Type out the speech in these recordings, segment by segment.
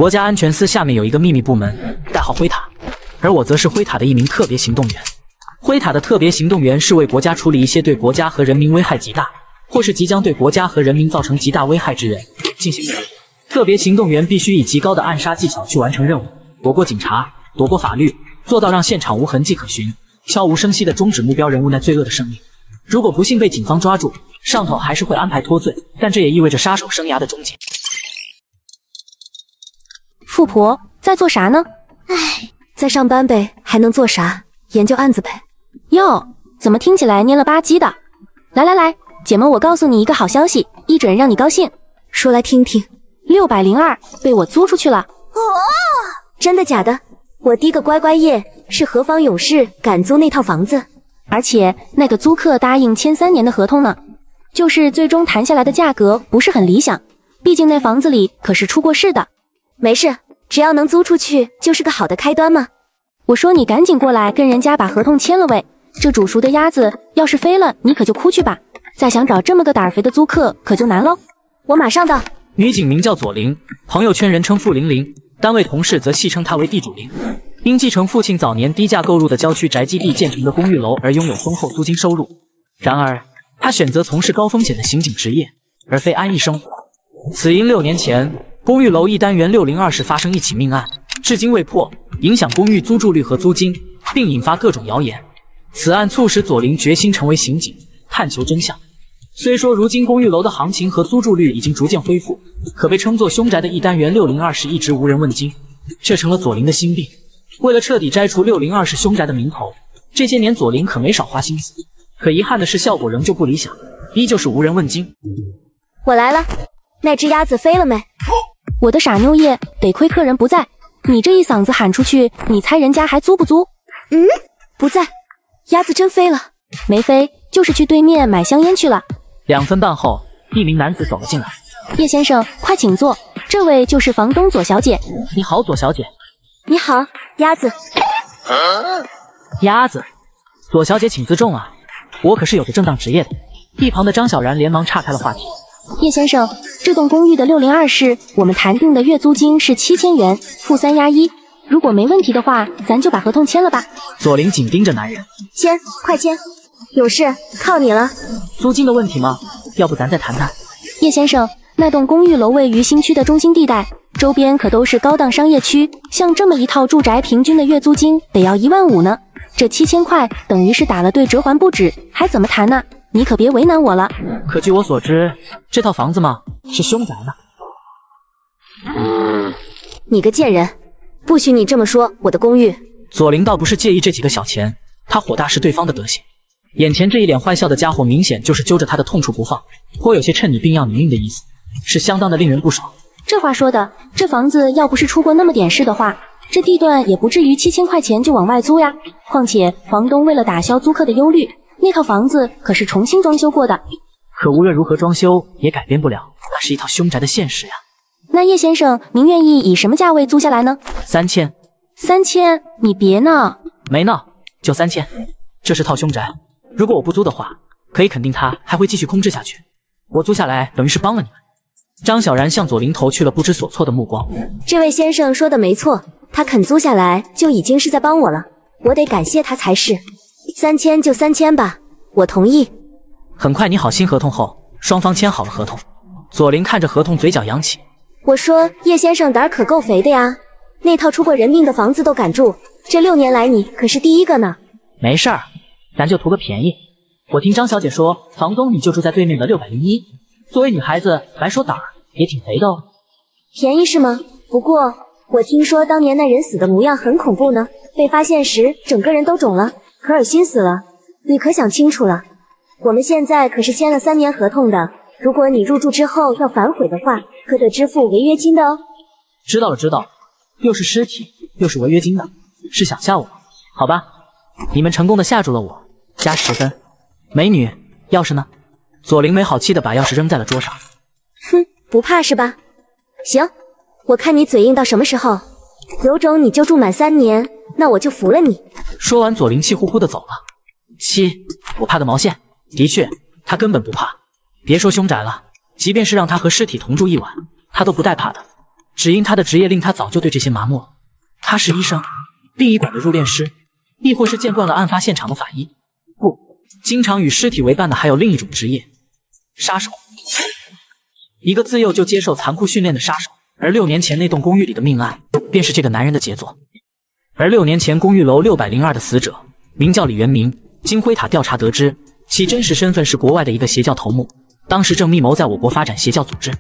国家安全司下面有一个秘密部门，代号灰塔，而我则是灰塔的一名特别行动员。灰塔的特别行动员是为国家处理一些对国家和人民危害极大，或是即将对国家和人民造成极大危害之人进行任务。特别行动员必须以极高的暗杀技巧去完成任务，躲过警察，躲过法律，做到让现场无痕迹可循，悄无声息地终止目标人物那罪恶的生命。如果不幸被警方抓住，上头还是会安排脱罪，但这也意味着杀手生涯的终结。富婆在做啥呢？唉，在上班呗，还能做啥？研究案子呗。哟，怎么听起来蔫了吧唧的？来，姐们，我告诉你一个好消息，一准让你高兴。说来听听。602被我租出去了。哦，真的假的？我第一个乖乖耶，是何方勇士敢租那套房子？而且那个租客答应签3年的合同呢，就是最终谈下来的价格不是很理想，毕竟那房子里可是出过事的。没事，只要能租出去就是个好的开端嘛。我说你赶紧过来跟人家把合同签了喂，这煮熟的鸭子要是飞了你可就哭去吧，再想找这么个胆儿肥的租客可就难喽。我马上到。女警名叫左琳，朋友圈人称傅玲玲，单位同事则戏称她为地主玲。因继承父亲早年低价购入的郊区宅基地建成的公寓楼而拥有丰厚租金收入。然而，她选择从事高风险的刑警职业，而非安逸生活。此因6年前，公寓楼1单元602室发生一起命案，至今未破，影响公寓租住率和租金，并引发各种谣言。此案促使左琳决心成为刑警，探求真相。虽说如今公寓楼的行情和租住率已经逐渐恢复，可被称作凶宅的1单元602室一直无人问津，这成了左琳的心病。为了彻底摘除602室凶宅的名头，这些年左琳可没少花心思。可遗憾的是，效果仍旧不理想，依旧是无人问津。我来了，那只鸭子飞了没？我的傻妞叶，得亏客人不在，你这一嗓子喊出去，你猜人家还租不租？不在。鸭子真飞了？没飞，就是去对面买香烟去了。2分半后，一名男子走了进来。叶先生，快请坐，这位就是房东左小姐。你好，左小姐。你好，鸭子。鸭子，左小姐请自重啊，我可是有着正当职业的。一旁的张小然连忙岔开了话题。叶先生，这栋公寓的602室，我们谈定的月租金是7000元，付3押1。如果没问题的话，咱就把合同签了吧。左琳紧盯着男人，签，快签，勇士，靠你了。租金的问题吗？要不咱再谈谈。叶先生，那栋公寓楼位于新区的中心地带，周边可都是高档商业区，像这么一套住宅，平均的月租金得要15000呢。这7000块等于是打了对折还不止，还怎么谈呢？你可别为难我了。可据我所知，这套房子嘛是凶宅呢。你个贱人，不许你这么说我的公寓。左琳倒不是介意这几个小钱，他火大是对方的德行。眼前这一脸坏笑的家伙，明显就是揪着他的痛处不放，颇有些趁你病要你命的意思，是相当的令人不爽。这话说的，这房子要不是出过那么点事的话，这地段也不至于7000块钱就往外租呀。况且房东为了打消租客的忧虑，那套房子可是重新装修过的。可无论如何装修也改变不了那是一套凶宅的现实呀。那叶先生，您愿意以什么价位租下来呢？3000。3000？你别闹。没闹，就3000。这是套凶宅，如果我不租的话，可以肯定它还会继续空置下去。我租下来等于是帮了你们。张小然向左琳投去了不知所措的目光。这位先生说的没错，他肯租下来就已经是在帮我了，我得感谢他才是。3000就3000吧，我同意。很快拟好新合同后，双方签好了合同。左琳看着合同，嘴角扬起。我说叶先生胆儿可够肥的呀，那套出过人命的房子都敢住，这6年来你可是第一个呢。没事儿，咱就图个便宜。我听张小姐说，房东你就住在对面的601，作为女孩子来说胆儿也挺肥的哦。便宜是吗？不过我听说当年那人死的模样很恐怖呢，被发现时整个人都肿了，可尔心死了。你可想清楚了，我们现在可是签了3年合同的，如果你入住之后要反悔的话，可得支付违约金的哦。知道了知道，又是尸体又是违约金的，是想吓我？好吧，你们成功的吓住了我，加10分。美女，钥匙呢？左琳没好气的把钥匙扔在了桌上。哼，不怕是吧？行，我看你嘴硬到什么时候，有种你就住满3年，那我就服了你。说完，左琳气呼呼的走了。我怕个毛线！的确，他根本不怕。别说凶宅了，即便是让他和尸体同住一晚，他都不带怕的。只因他的职业令他早就对这些麻木了。他是医生，殡仪馆的入殓师，亦或是见惯了案发现场的法医。不，经常与尸体为伴的还有另一种职业——杀手。一个自幼就接受残酷训练的杀手。而6年前那栋公寓里的命案，便是这个男人的杰作。而6年前公寓楼602的死者，名叫李元明。经灰塔调查得知，其真实身份是国外的一个邪教头目，当时正密谋在我国发展邪教组织。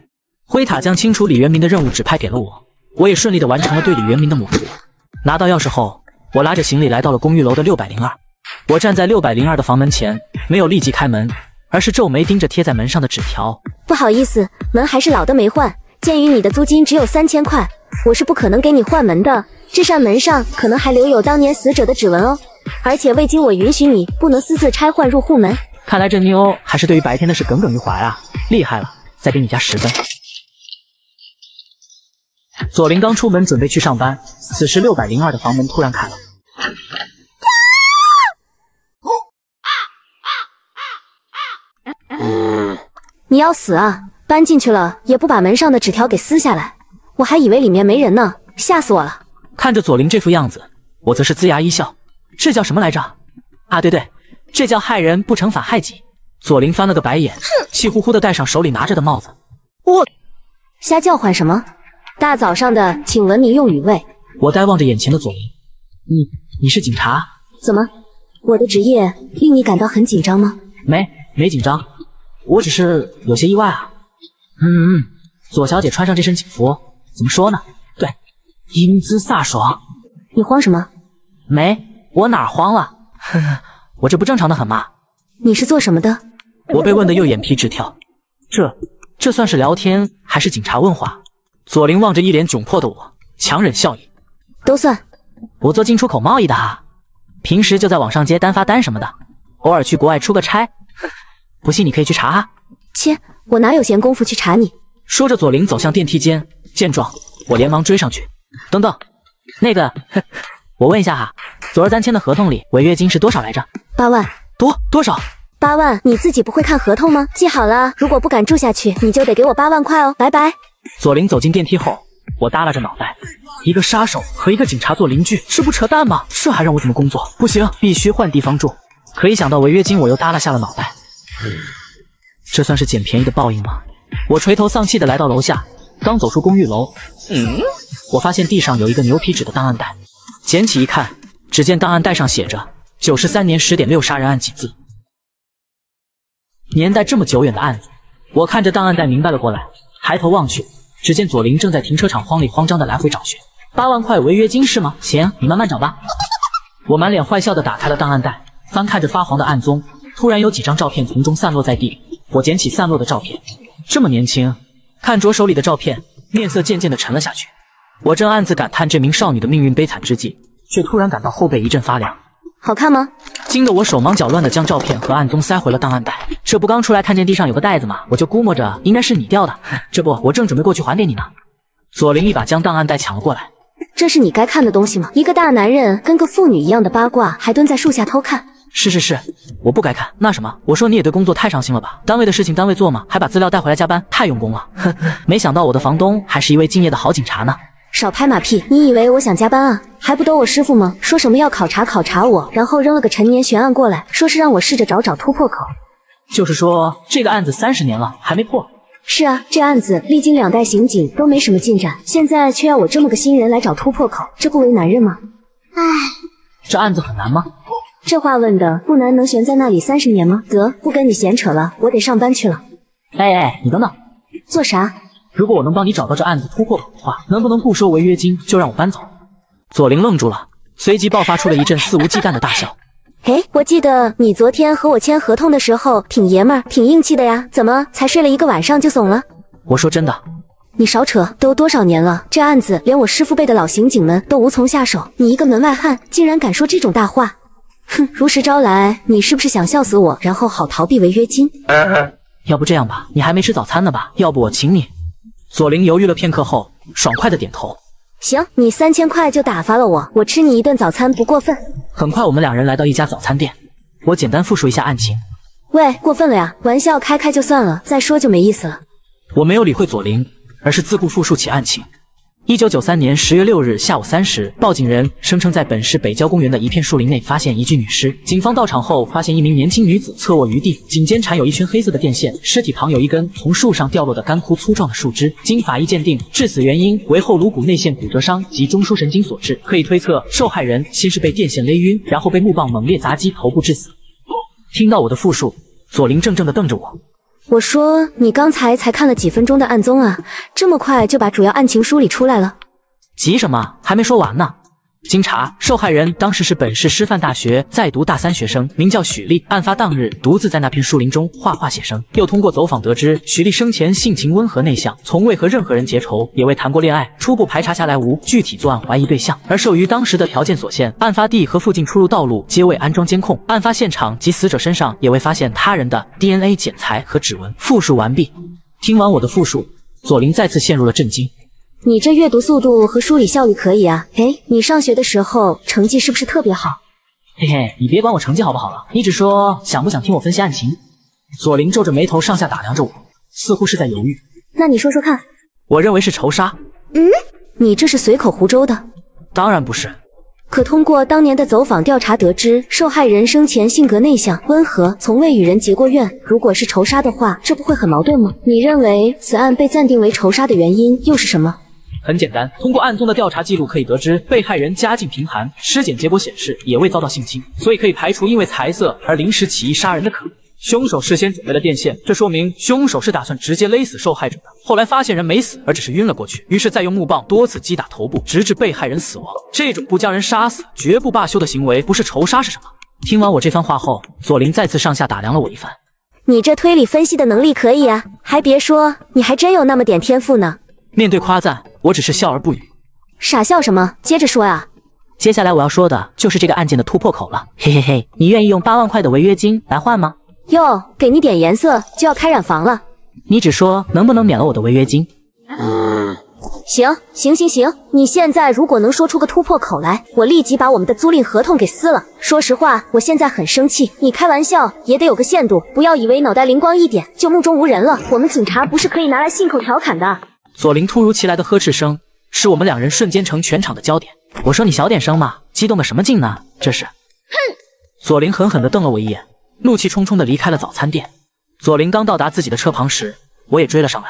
灰塔将清除李元明的任务指派给了我，我也顺利地完成了对李元明的抹除。拿到钥匙后，我拉着行李来到了公寓楼的602。我站在602的房门前，没有立即开门，而是皱眉盯着贴在门上的纸条。不好意思，门还是老的没换。鉴于你的租金只有3000块，我是不可能给你换门的。这扇门上可能还留有当年死者的指纹哦，而且未经我允许，你不能私自拆换入户门。看来这妞还是对于白天的事耿耿于怀啊，厉害了，再给你加10分。左琳刚出门准备去上班，此时602的房门突然开了。你要死啊！搬进去了也不把门上的纸条给撕下来，我还以为里面没人呢，吓死我了。看着左琳这副样子，我则是龇牙一笑，这叫什么来着？啊，对对，这叫害人不成反害己。左琳翻了个白眼，气呼呼地戴上手里拿着的帽子。我瞎叫唤什么？大早上的，请文明用语喂。我呆望着眼前的左琳，你是警察？怎么，我的职业令你感到很紧张吗？没紧张，我只是有些意外啊。左小姐穿上这身警服，怎么说呢？对，英姿飒爽。你慌什么？没，我哪儿慌了？呵呵，我这不正常的很吗？你是做什么的？我被问得又眼皮直跳。这算是聊天还是警察问话？左琳望着一脸窘迫的我，强忍笑意。都算。我做进出口贸易的哈，平时就在网上接单发单什么的，偶尔去国外出个差。不信你可以去查哈。切，我哪有闲工夫去查你？说着，左琳走向电梯间，见状，我连忙追上去。等等，那个，我问一下哈，昨儿咱签的合同里违约金是多少来着？8万。多少？8万，你自己不会看合同吗？记好了，如果不敢住下去，你就得给我8万块哦，拜拜。左琳走进电梯后，我耷拉着脑袋，一个杀手和一个警察做邻居，这不扯淡吗？这还让我怎么工作？不行，必须换地方住。可一想到违约金，我又耷拉下了脑袋。这算是捡便宜的报应吗？我垂头丧气地来到楼下，刚走出公寓楼，我发现地上有一个牛皮纸的档案袋，捡起一看，只见档案袋上写着93年10点6杀人案几字。年代这么久远的案子，我看着档案袋明白了过来，抬头望去，只见左琳正在停车场慌里慌张地来回找寻。8万块违约金是吗？行，你慢慢找吧。我满脸坏笑地打开了档案袋，翻看着发黄的案宗，突然有几张照片从中散落在地。我捡起散落的照片，这么年轻，看着手里的照片，面色渐渐地沉了下去。我正暗自感叹这名少女的命运悲惨之际，却突然感到后背一阵发凉。好看吗？惊得我手忙脚乱地将照片和案宗塞回了档案袋。这不刚出来看见地上有个袋子吗？我就估摸着应该是你掉的。这不，我正准备过去还给你呢。左琳一把将档案袋抢了过来。这是你该看的东西吗？一个大男人跟个妇女一样的八卦，还蹲在树下偷看。是，我不该看。那什么，我说你也对工作太上心了吧？单位的事情单位做嘛，还把资料带回来加班，太用功了。哼，没想到我的房东还是一位敬业的好警察呢。少拍马屁！你以为我想加班啊？还不都我师傅吗？说什么要考察我，然后扔了个陈年悬案过来，说是让我试着找突破口。就是说这个案子30年了还没破。是啊，这案子历经2代刑警都没什么进展，现在却要我这么个新人来找突破口，这不为难人吗？唉，这案子很难吗？这话问的不难，能悬在那里30年吗？得，不跟你闲扯了，我得上班去了。哎，你等等。做啥？如果我能帮你找到这案子突破口的话，能不能不收违约金就让我搬走？左琳愣住了，随即爆发出了一阵肆无忌惮的大笑。哎，我记得你昨天和我签合同的时候挺爷们儿，挺硬气的呀，怎么才睡了1个晚上就怂了？我说真的。你少扯，都多少年了，这案子连我师父辈的老刑警们都无从下手，你一个门外汉竟然敢说这种大话！哼，如实招来，你是不是想笑死我，然后好逃避违约金？要不这样吧，你还没吃早餐呢吧？要不我请你。左琳犹豫了片刻后，爽快的点头。行，你3000块就打发了我吃你一顿早餐不过分。很快我们2人来到一家早餐店，我简单复述一下案情。喂，过分了呀，玩笑开就算了，再说就没意思了。我没有理会左琳，而是自顾复述起案情。1993年10月6日下午3时，报警人声称在本市北郊公园的一片树林内发现一具女尸。警方到场后，发现一名年轻女子侧卧于地，颈间缠有一圈黑色的电线，尸体旁有一根从树上掉落的干枯粗壮的树枝。经法医鉴定，致死原因为后颅骨内陷骨折伤及中枢神经所致，可以推测受害人先是被电线勒晕，然后被木棒猛烈砸击头部致死。听到我的复述，左琳怔怔地瞪着我。我说你刚才才看了几分钟的案宗啊，这么快就把主要案情梳理出来了？急什么？还没说完呢。经查，受害人当时是本市师范大学在读大3学生，名叫许丽。案发当日，独自在那片树林中画画写生。又通过走访得知，许丽生前性情温和内向，从未和任何人结仇，也未谈过恋爱。初步排查下来无具体作案怀疑对象。而受于当时的条件所限，案发地和附近出入道路皆未安装监控，案发现场及死者身上也未发现他人的 DNA 检材和指纹。复述完毕。听完我的复述，左琳再次陷入了震惊。你这阅读速度和梳理效率可以啊。你上学的时候成绩是不是特别好？嘿嘿，你别管我成绩好不好了，你只说想不想听我分析案情。左琳皱着眉头上下打量着我，似乎是在犹豫。那你说说看。我认为是仇杀。你这是随口胡诌的。当然不是。可通过当年的走访调查得知，受害人生前性格内向、温和，从未与人结过怨。如果是仇杀的话，这不会很矛盾吗？你认为此案被暂定为仇杀的原因又是什么？很简单，通过案中的调查记录可以得知，被害人家境贫寒，尸检结果显示也未遭到性侵，所以可以排除因为财色而临时起意杀人的可能。凶手事先准备了电线，这说明凶手是打算直接勒死受害者的。后来发现人没死，而只是晕了过去，于是再用木棒多次击打头部，直至被害人死亡。这种不将人杀死、绝不罢休的行为，不是仇杀是什么？听完我这番话后，左琳再次上下打量了我一番。你这推理分析的能力可以啊，还别说，你还真有那么点天赋呢。面对夸赞，我只是笑而不语。傻笑什么？接着说呀。接下来我要说的就是这个案件的突破口了。嘿嘿嘿，你愿意用8万块的违约金来换吗？哟，给你点颜色就要开染房了。你只说能不能免了我的违约金？行，你现在如果能说出个突破口来，我立即把我们的租赁合同给撕了。说实话，我现在很生气，你开玩笑也得有个限度，不要以为脑袋灵光一点就目中无人了。我们警察不是可以拿来信口调侃的。左琳突如其来的呵斥声，使我们两人瞬间成全场的焦点。我说你小点声嘛，激动的什么劲呢？这是。哼！左琳狠狠地瞪了我一眼，怒气冲冲地离开了早餐店。左琳刚到达自己的车旁时，我也追了上来。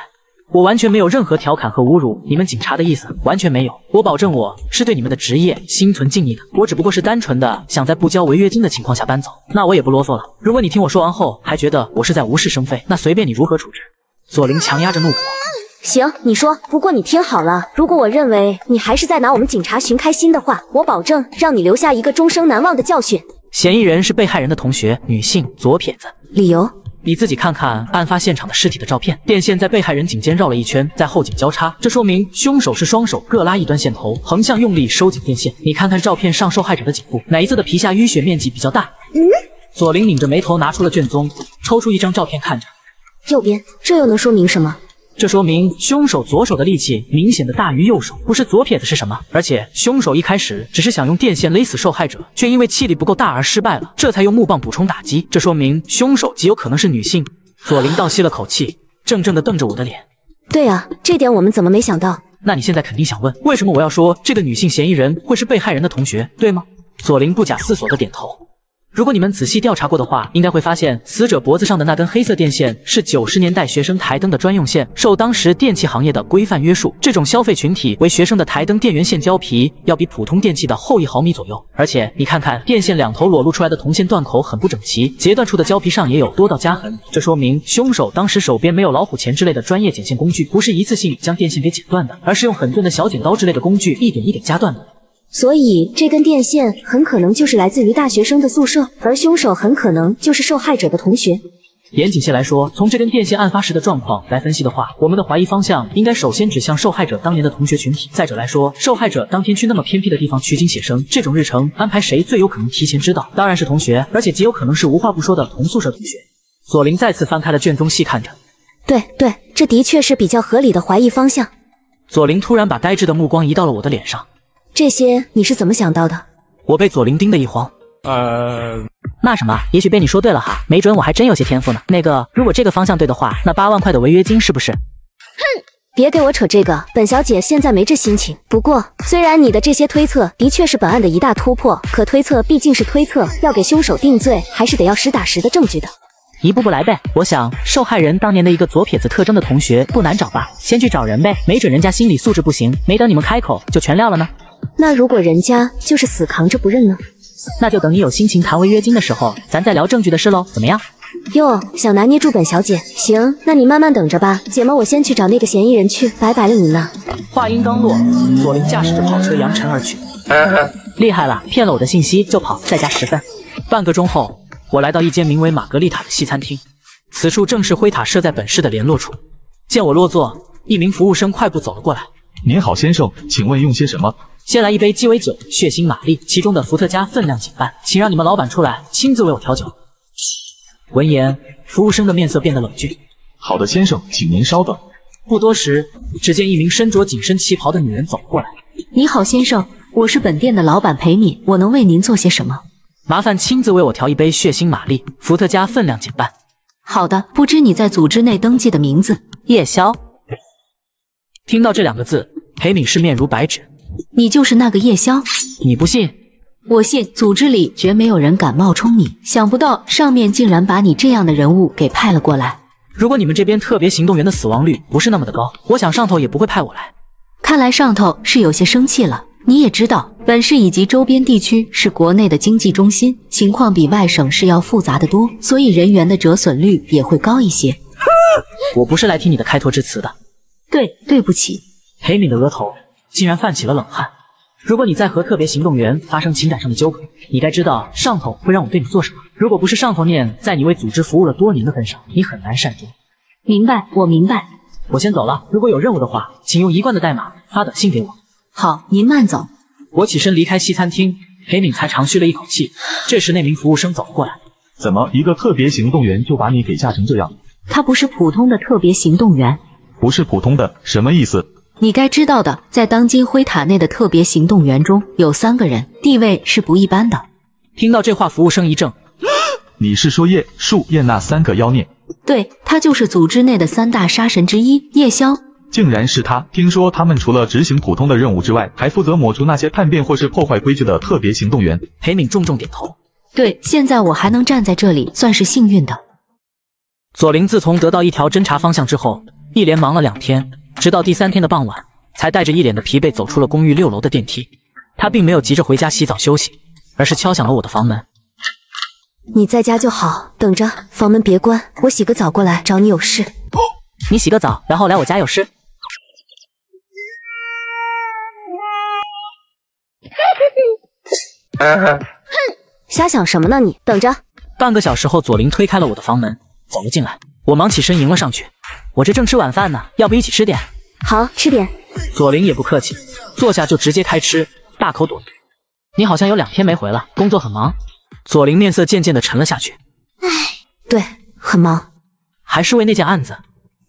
我完全没有任何调侃和侮辱你们警察的意思，完全没有。我保证我是对你们的职业心存敬意的。我只不过是单纯的想在不交违约金的情况下搬走。那我也不啰嗦了。如果你听我说完后还觉得我是在无事生非，那随便你如何处置。左琳强压着怒火。行，你说。不过你听好了，如果我认为你还是在拿我们警察寻开心的话，我保证让你留下一个终生难忘的教训。嫌疑人是被害人的同学，女性，左撇子。理由？你自己看看案发现场的尸体的照片，电线在被害人颈间绕了一圈，在后颈交叉，这说明凶手是双手各拉一端线头，横向用力收紧电线。你看看照片上受害者的颈部，哪一侧的皮下淤血面积比较大？左琳拧着眉头拿出了卷宗，抽出一张照片看着。右边，这又能说明什么？这说明凶手左手的力气明显的大于右手，不是左撇子是什么？而且凶手一开始只是想用电线勒死受害者，却因为气力不够大而失败了，这才用木棒补充打击。这说明凶手极有可能是女性。左琳倒吸了口气，怔怔地瞪着我的脸。对啊，这点我们怎么没想到？那你现在肯定想问，为什么我要说这个女性嫌疑人会是被害人的同学，对吗？左琳不假思索地点头。如果你们仔细调查过的话，应该会发现死者脖子上的那根黑色电线是90年代学生台灯的专用线，受当时电器行业的规范约束，这种消费群体为学生的台灯电源线胶皮要比普通电器的厚1毫米左右。而且你看看电线两头裸露出来的铜线断口很不整齐，截断处的胶皮上也有多道夹痕，这说明凶手当时手边没有老虎钳之类的专业剪线工具，不是一次性将电线给剪断的，而是用很钝的小剪刀之类的工具一点一点夹断的。所以这根电线很可能就是来自于大学生的宿舍，而凶手很可能就是受害者的同学。严谨些来说，从这根电线案发时的状况来分析的话，我们的怀疑方向应该首先指向受害者当年的同学群体。再者来说，受害者当天去那么偏僻的地方取景写生，这种日程安排谁最有可能提前知道？当然是同学，而且极有可能是无话不说的同宿舍同学。左琳再次翻开了卷宗细看着。对，这的确是比较合理的怀疑方向。左琳突然把呆滞的目光移到了我的脸上。这些你是怎么想到的？我被左琳盯得一慌。那什么，也许被你说对了哈，没准我还真有些天赋呢。那个，如果这个方向对的话，那8万块的违约金是不是？别给我扯这个，本小姐现在没这心情。不过，虽然你的这些推测的确是本案的一大突破，可推测毕竟是推测，要给凶手定罪，还是得要实打实的证据的。一步步来呗。我想受害人当年的一个左撇子特征的同学不难找吧？先去找人呗，没准人家心理素质不行，没等你们开口就全撂了呢。那如果人家就是死扛着不认呢？那就等你有心情谈违约金的时候，咱再聊证据的事喽，怎么样？哟，想拿捏住本小姐，行，那你慢慢等着吧。姐们，我先去找那个嫌疑人去，拜拜了你呢。话音刚落，左琳驾驶着跑车扬尘而去。厉害了，骗了我的信息就跑，再加10分。半个钟后，我来到一间名为玛格丽塔的西餐厅，此处正是灰塔设在本市的联络处。见我落座，一名服务生快步走了过来。您好，先生，请问用些什么？先来一杯鸡尾酒，血腥玛丽，其中的伏特加分量减半，请让你们老板出来亲自为我调酒。闻言，服务生的面色变得冷峻。好的，先生，请您稍等。不多时，只见一名身着紧身旗袍的女人走了过来。你好，先生，我是本店的老板裴敏，我能为您做些什么？麻烦亲自为我调一杯血腥玛丽，伏特加分量减半。好的，不知你在组织内登记的名字？夜宵。听到这2个字，裴敏是面如白纸。你就是那个夜宵？你不信？我信，组织里绝没有人敢冒充你。想不到上面竟然把你这样的人物给派了过来。如果你们这边特别行动员的死亡率不是那么的高，我想上头也不会派我来。看来上头是有些生气了。你也知道，本市以及周边地区是国内的经济中心，情况比外省市要复杂得多，所以人员的折损率也会高一些。我不是来听你的开脱之词的。对不起。裴敏的额头竟然泛起了冷汗。如果你在和特别行动员发生情感上的纠葛，你该知道上头会让我对你做什么。如果不是上头念在你为组织服务了多年的份上，你很难善终。明白，我明白。我先走了，如果有任务的话，请用1贯的代码发短信给我。好，您慢走。我起身离开西餐厅，裴敏才长吁了一口气。这时那名服务生走了过来。怎么一个特别行动员就把你给吓成这样？他不是普通的特别行动员。不是普通的，什么意思？你该知道的，在当今灰塔内的特别行动员中有3个人，地位是不一般的。听到这话，服务生一怔。你是说叶树叶那3个妖孽？对，他就是组织内的3大杀神之一，夜宵。竟然是他！听说他们除了执行普通的任务之外，还负责抹除那些叛变或是破坏规矩的特别行动员。裴敏重重点头。对，现在我还能站在这里，算是幸运的。左琳自从得到一条侦查方向之后，一连忙了2天，直到第3天的傍晚，才带着一脸的疲惫走出了公寓6楼的电梯。他并没有急着回家洗澡休息，而是敲响了我的房门。你在家就好，等着，房门别关，我洗个澡过来找你有事。你洗个澡，然后来我家有事？哼，瞎想什么呢你？等着。半个小时后，左琳推开了我的房门，走了进来。我忙起身迎了上去。我这正吃晚饭呢，要不一起吃点？好，吃点。左琳也不客气，坐下就直接开吃，大口朵颐。你好像有2天没回了，工作很忙？左琳面色渐渐地沉了下去。唉，对，很忙。还是为那件案子？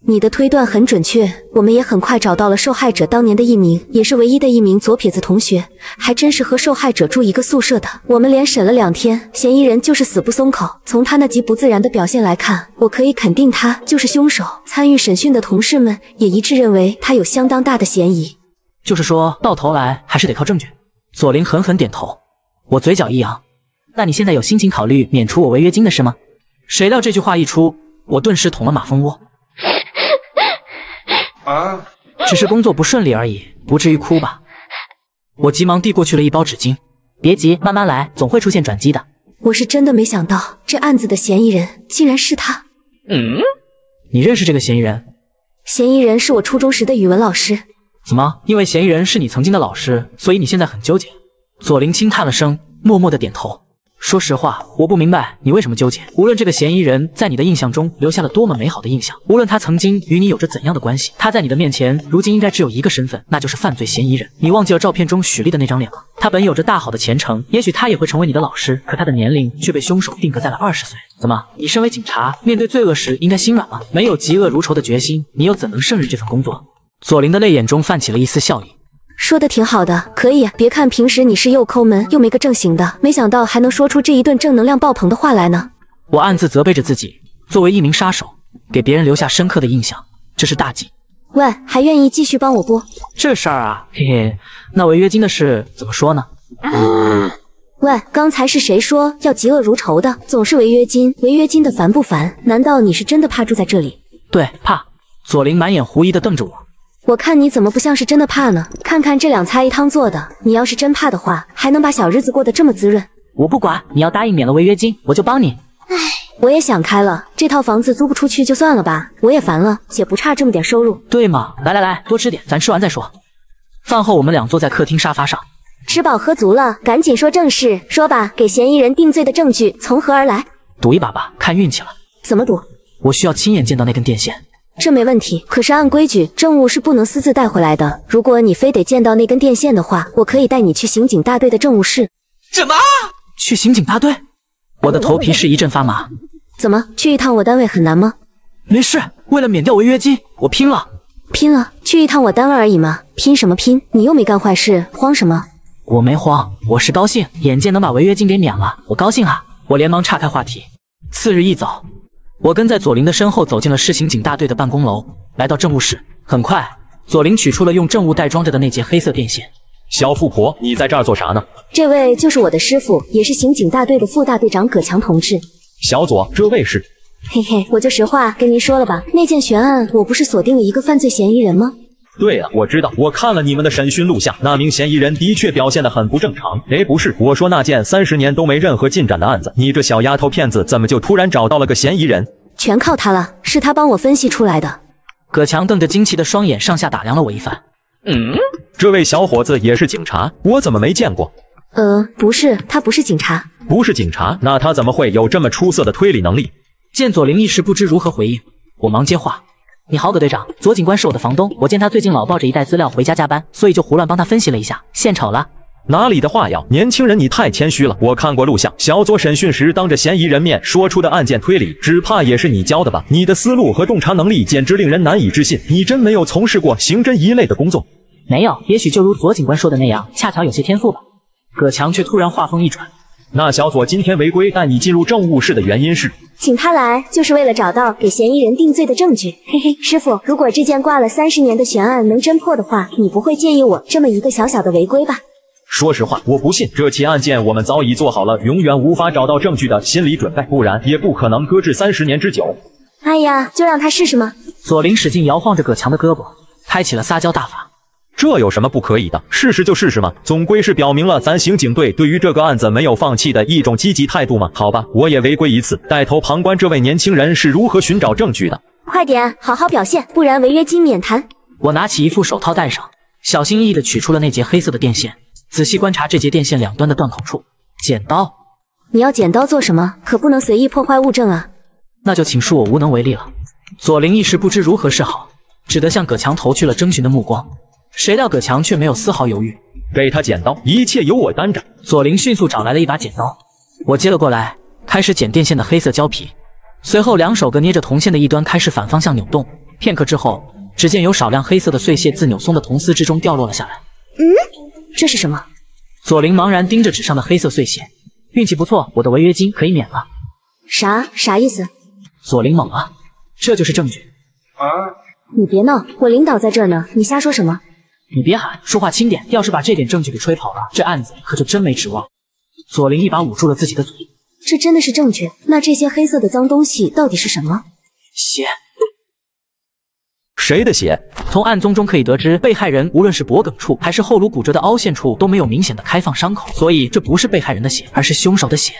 你的推断很准确，我们也很快找到了受害者当年的一名，也是唯一的一名左撇子同学，还真是和受害者住一个宿舍的。我们连审了2天，嫌疑人就是死不松口。从他那极不自然的表现来看，我可以肯定他就是凶手。参与审讯的同事们也一致认为他有相当大的嫌疑。就是说到头来还是得靠证据。左琳狠狠点头。我嘴角一扬，那你现在有心情考虑免除我违约金的事吗？谁料这句话一出，我顿时捅了马蜂窝。只是工作不顺利而已，不至于哭吧？我急忙递过去了一包纸巾。别急，慢慢来，总会出现转机的。我是真的没想到，这案子的嫌疑人竟然是他。你认识这个嫌疑人？嫌疑人是我初中时的语文老师。怎么？因为嫌疑人是你曾经的老师，所以你现在很纠结？左琳轻叹了声，默默的点头。说实话，我不明白你为什么纠结。无论这个嫌疑人在你的印象中留下了多么美好的印象，无论他曾经与你有着怎样的关系，他在你的面前如今应该只有一个身份，那就是犯罪嫌疑人。你忘记了照片中许丽的那张脸吗？他本有着大好的前程，也许他也会成为你的老师，可他的年龄却被凶手定格在了20岁。怎么？你身为警察，面对罪恶时应该心软吗？没有嫉恶如仇的决心，你又怎能胜任这份工作？左琳的泪眼中泛起了一丝笑意。说的挺好的，可以。别看平时你是又抠门又没个正形的，没想到还能说出这一顿正能量爆棚的话来呢。我暗自责备着自己，作为一名杀手，给别人留下深刻的印象，这是大忌。喂，还愿意继续帮我不？这事儿啊，嘿嘿，那违约金的事怎么说呢？喂，刚才是谁说要嫉恶如仇的？总是违约金，违约金的烦不烦？难道你是真的怕住在这里？对，怕。左琳满眼狐疑地瞪着我。我看你怎么不像是真的怕呢？看看这两菜一汤做的，你要是真怕的话，还能把小日子过得这么滋润？我不管，你要答应免了违约金，我就帮你。唉，我也想开了，这套房子租不出去就算了吧，我也烦了，且不差这么点收入。对嘛，来，多吃点，咱吃完再说。饭后我们俩坐在客厅沙发上。吃饱喝足了，赶紧说正事，说吧，给嫌疑人定罪的证据从何而来？赌一把吧，看运气了。怎么赌？我需要亲眼见到那根电线。这没问题，可是按规矩，证物是不能私自带回来的。如果你非得见到那根电线的话，我可以带你去刑警大队的政务室。什么？去刑警大队？我的头皮是一阵发麻。怎么，去一趟我单位很难吗？没事，为了免掉违约金，我拼了。拼了？去一趟我单位而已嘛，拼什么拼？你又没干坏事，慌什么？我没慌，我是高兴，眼见能把违约金给免了，我高兴啊！我连忙岔开话题。次日一早，我跟在左琳的身后走进了市刑警大队的办公楼，来到政务室。很快，左琳取出了用证物袋装着的那节黑色电线。小富婆，你在这儿做啥呢？这位就是我的师傅，也是刑警大队的副大队长葛强同志。小左，这位是？嘿嘿，我就实话跟您说了吧，那件悬案我不是锁定了一个犯罪嫌疑人吗？对啊，我知道，我看了你们的审讯录像，那名嫌疑人的确表现得很不正常。哎，不是，我说那件30年都没任何进展的案子，你这小丫头片子怎么就突然找到了个嫌疑人？全靠他了，是他帮我分析出来的。葛强瞪着惊奇的双眼上下打量了我一番。这位小伙子也是警察？我怎么没见过？不是，他不是警察。不是警察，那他怎么会有这么出色的推理能力？见左琳一时不知如何回应，我忙接话。你好，葛队长，左警官是我的房东，我见他最近老抱着一袋资料回家加班，所以就胡乱帮他分析了一下，献丑了。哪里的话呀，年轻人你太谦虚了。我看过录像，小左审讯时当着嫌疑人面说出的案件推理，只怕也是你教的吧？你的思路和洞察能力简直令人难以置信，你真没有从事过刑侦一类的工作？没有，也许就如左警官说的那样，恰巧有些天赋吧。葛强却突然话锋一转。那小左今天违规带你进入政务室的原因是？请他来就是为了找到给嫌疑人定罪的证据。嘿嘿，师傅，如果这件挂了30年的悬案能侦破的话，你不会介意我这么一个小小的违规吧？说实话，我不信。这起案件我们早已做好了永远无法找到证据的心理准备，不然也不可能搁置30年之久。哎呀，就让他试试吗？左琳使劲摇晃着葛强的胳膊，开启了撒娇大法。这有什么不可以的？试试就试试嘛，总归是表明了咱刑警队对于这个案子没有放弃的一种积极态度嘛。好吧，我也违规一次，带头旁观这位年轻人是如何寻找证据的。快点，好好表现，不然违约金免谈。我拿起一副手套戴上，小心翼翼地取出了那节黑色的电线，仔细观察这节电线两端的断口处。剪刀？你要剪刀做什么？可不能随意破坏物证啊。那就请恕我无能为力了。左琳一时不知如何是好，只得向葛强投去了征询的目光。谁料葛强却没有丝毫犹豫，给他剪刀，一切由我担着。左琳迅速找来了一把剪刀，我接了过来，开始剪电线的黑色胶皮。随后两手各捏着铜线的一端开始反方向扭动，片刻之后，只见有少量黑色的碎屑自扭松的铜丝之中掉落了下来。这是什么？左琳茫然盯着纸上的黑色碎屑，运气不错，我的违约金可以免了。啥意思？左琳懵了，这就是证据。你别闹，我领导在这儿呢，你瞎说什么？你别喊，说话轻点，要是把这点证据给吹跑了，这案子可就真没指望。左琳一把捂住了自己的嘴。这真的是证据？那这些黑色的脏东西到底是什么？血。谁的血？从案宗中可以得知，被害人无论是脖梗处还是后颅骨折的凹陷处都没有明显的开放伤口，所以这不是被害人的血，而是凶手的血。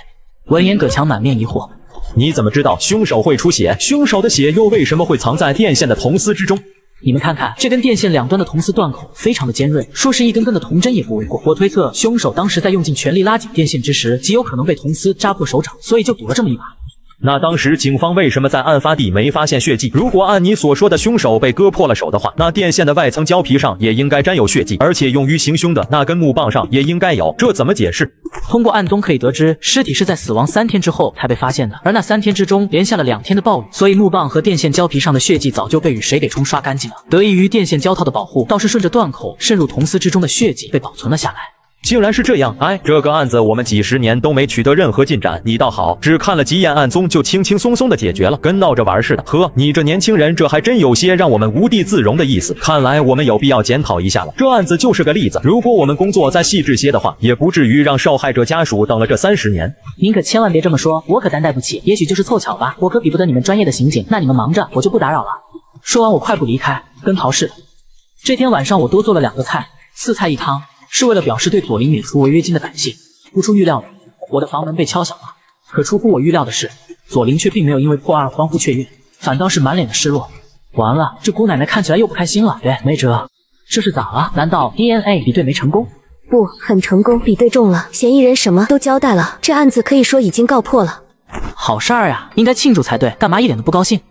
闻言，葛强满面疑惑。你怎么知道凶手会出血？凶手的血又为什么会藏在电线的铜丝之中？你们看看这根电线两端的铜丝断口非常的尖锐，说是一根根的铜针也不为过。我推测凶手当时在用尽全力拉紧电线之时，极有可能被铜丝扎破手掌，所以就赌了这么一把。那当时警方为什么在案发地没发现血迹？如果按你所说的凶手被割破了手的话，那电线的外层胶皮上也应该沾有血迹，而且用于行凶的那根木棒上也应该有，这怎么解释？通过案宗可以得知，尸体是在死亡3天之后才被发现的，而那3天之中连下了2天的暴雨，所以木棒和电线胶皮上的血迹早就被雨水给冲刷干净了。得益于电线胶套的保护，倒是顺着断口渗入铜丝之中的血迹被保存了下来。竟然是这样！哎，这个案子我们几十年都没取得任何进展，你倒好，只看了几眼案宗就轻轻松松的解决了，跟闹着玩似的。呵，你这年轻人，这还真有些让我们无地自容的意思。看来我们有必要检讨一下了。这案子就是个例子，如果我们工作再细致些的话，也不至于让受害者家属等了这30年。您可千万别这么说，我可担待不起。也许就是凑巧吧，我可比不得你们专业的刑警。那你们忙着，我就不打扰了。说完，我快步离开，跟逃似的。这天晚上我多做了2个菜，4菜1汤。是为了表示对左琳免除违约金的感谢。不出预料的，我的房门被敲响了。可出乎我预料的是，左琳却并没有因为破案欢呼雀跃，反倒是满脸的失落。完了，这姑奶奶看起来又不开心了。没辙，这是咋了？难道 DNA 比对没成功？不，很成功，比对中了，嫌疑人什么都交代了，这案子可以说已经告破了。好事儿呀，应该庆祝才对，干嘛一脸的不高兴？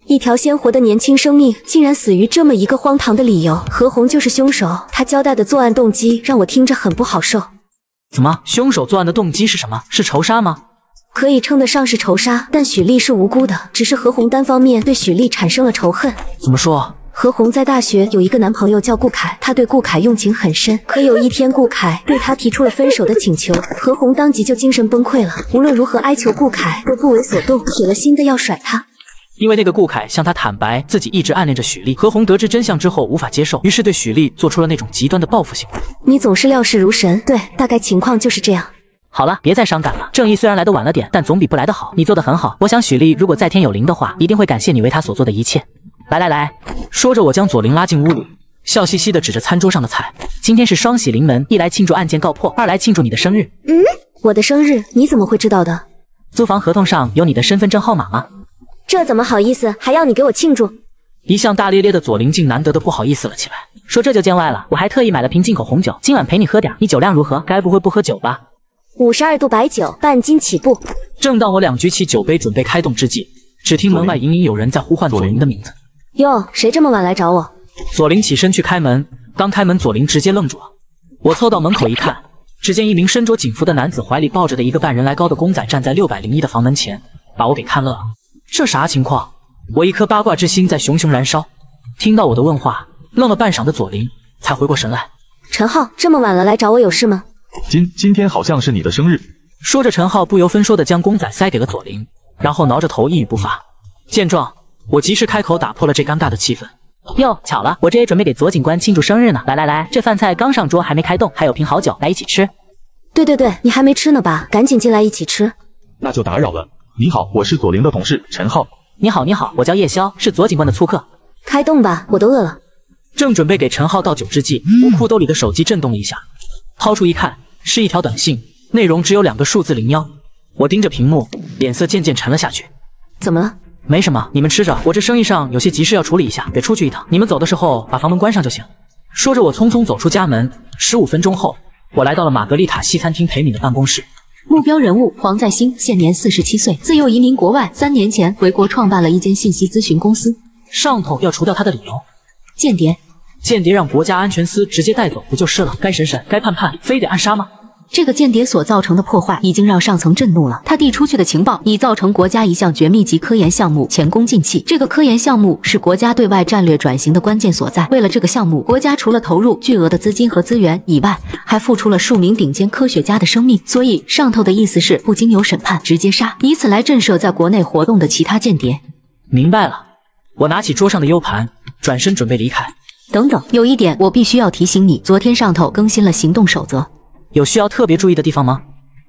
一条鲜活的年轻生命竟然死于这么一个荒唐的理由，何红就是凶手。他交代的作案动机让我听着很不好受。怎么，凶手作案的动机是什么？是仇杀吗？可以称得上是仇杀，但许丽是无辜的，只是何红单方面对许丽产生了仇恨。怎么说？何红在大学有一个男朋友叫顾凯，他对顾凯用情很深。可有一天，顾凯对他提出了分手的请求，何红当即就精神崩溃了，无论如何哀求顾凯都不为所动，铁了心的要甩他。因为那个顾凯向他坦白自己一直暗恋着许丽，何红得知真相之后无法接受，于是对许丽做出了那种极端的报复行为。你总是料事如神，对，大概情况就是这样。好了，别再伤感了。正义虽然来得晚了点，但总比不来得好。你做得很好，我想许丽如果在天有灵的话，一定会感谢你为她所做的一切。来，说着我将左琳拉进屋里，笑嘻嘻地指着餐桌上的菜。今天是双喜临门，一来庆祝案件告破，二来庆祝你的生日。我的生日你怎么会知道的？租房合同上有你的身份证号码吗？这怎么好意思，还要你给我庆祝？一向大咧咧的左琳竟难得的不好意思了起来，说这就见外了，我还特意买了瓶进口红酒，今晚陪你喝点，你酒量如何？该不会不喝酒吧？52度白酒，半斤起步。正当我2举起酒杯准备开动之际，只听门外隐隐有人在呼唤左琳的名字。哟，谁这么晚来找我？左琳起身去开门，刚开门，左琳直接愣住了。我凑到门口一看，只见一名身着警服的男子怀里抱着的一个半人来高的公仔站在601的房门前，把我给看乐了。这啥情况？我一颗八卦之心在熊熊燃烧。听到我的问话，愣了半晌的左琳才回过神来。陈浩，这么晚了来找我有事吗？今天好像是你的生日。说着，陈浩不由分说地将公仔塞给了左琳，然后挠着头一语不发。见状，我及时开口打破了这尴尬的气氛。哟，巧了，我这也准备给左警官庆祝生日呢。来，这饭菜刚上桌还没开动，还有瓶好酒，来一起吃。对，你还没吃呢吧？赶紧进来一起吃。那就打扰了。你好，我是左琳的同事陈浩。你好，我叫叶宵，是左警官的粗客。开动吧，我都饿了。正准备给陈浩倒酒之际，我裤兜里的手机震动了一下，掏出一看，是一条短信，内容只有2个数字01。我盯着屏幕，脸色渐渐沉了下去。怎么了？没什么，你们吃着，我这生意上有些急事要处理一下，得出去一趟。你们走的时候把房门关上就行。说着，我匆匆走出家门。15分钟后，我来到了玛格丽塔西餐厅裴敏的办公室。目标人物黄在兴，现年47岁，自幼移民国外，3年前回国创办了一间信息咨询公司。上头要除掉他的理由，间谍让国家安全司直接带走不就是了？该审审，该判判，非得暗杀吗？这个间谍所造成的破坏已经让上层震怒了，他递出去的情报已造成国家一项绝密级科研项目前功尽弃。这个科研项目是国家对外战略转型的关键所在。为了这个项目，国家除了投入巨额的资金和资源以外，还付出了数名顶尖科学家的生命。所以上头的意思是不经由审判直接杀，以此来震慑在国内活动的其他间谍。明白了，我拿起桌上的 U 盘，转身准备离开。等等，有一点我必须要提醒你，昨天上头更新了行动守则。有需要特别注意的地方吗？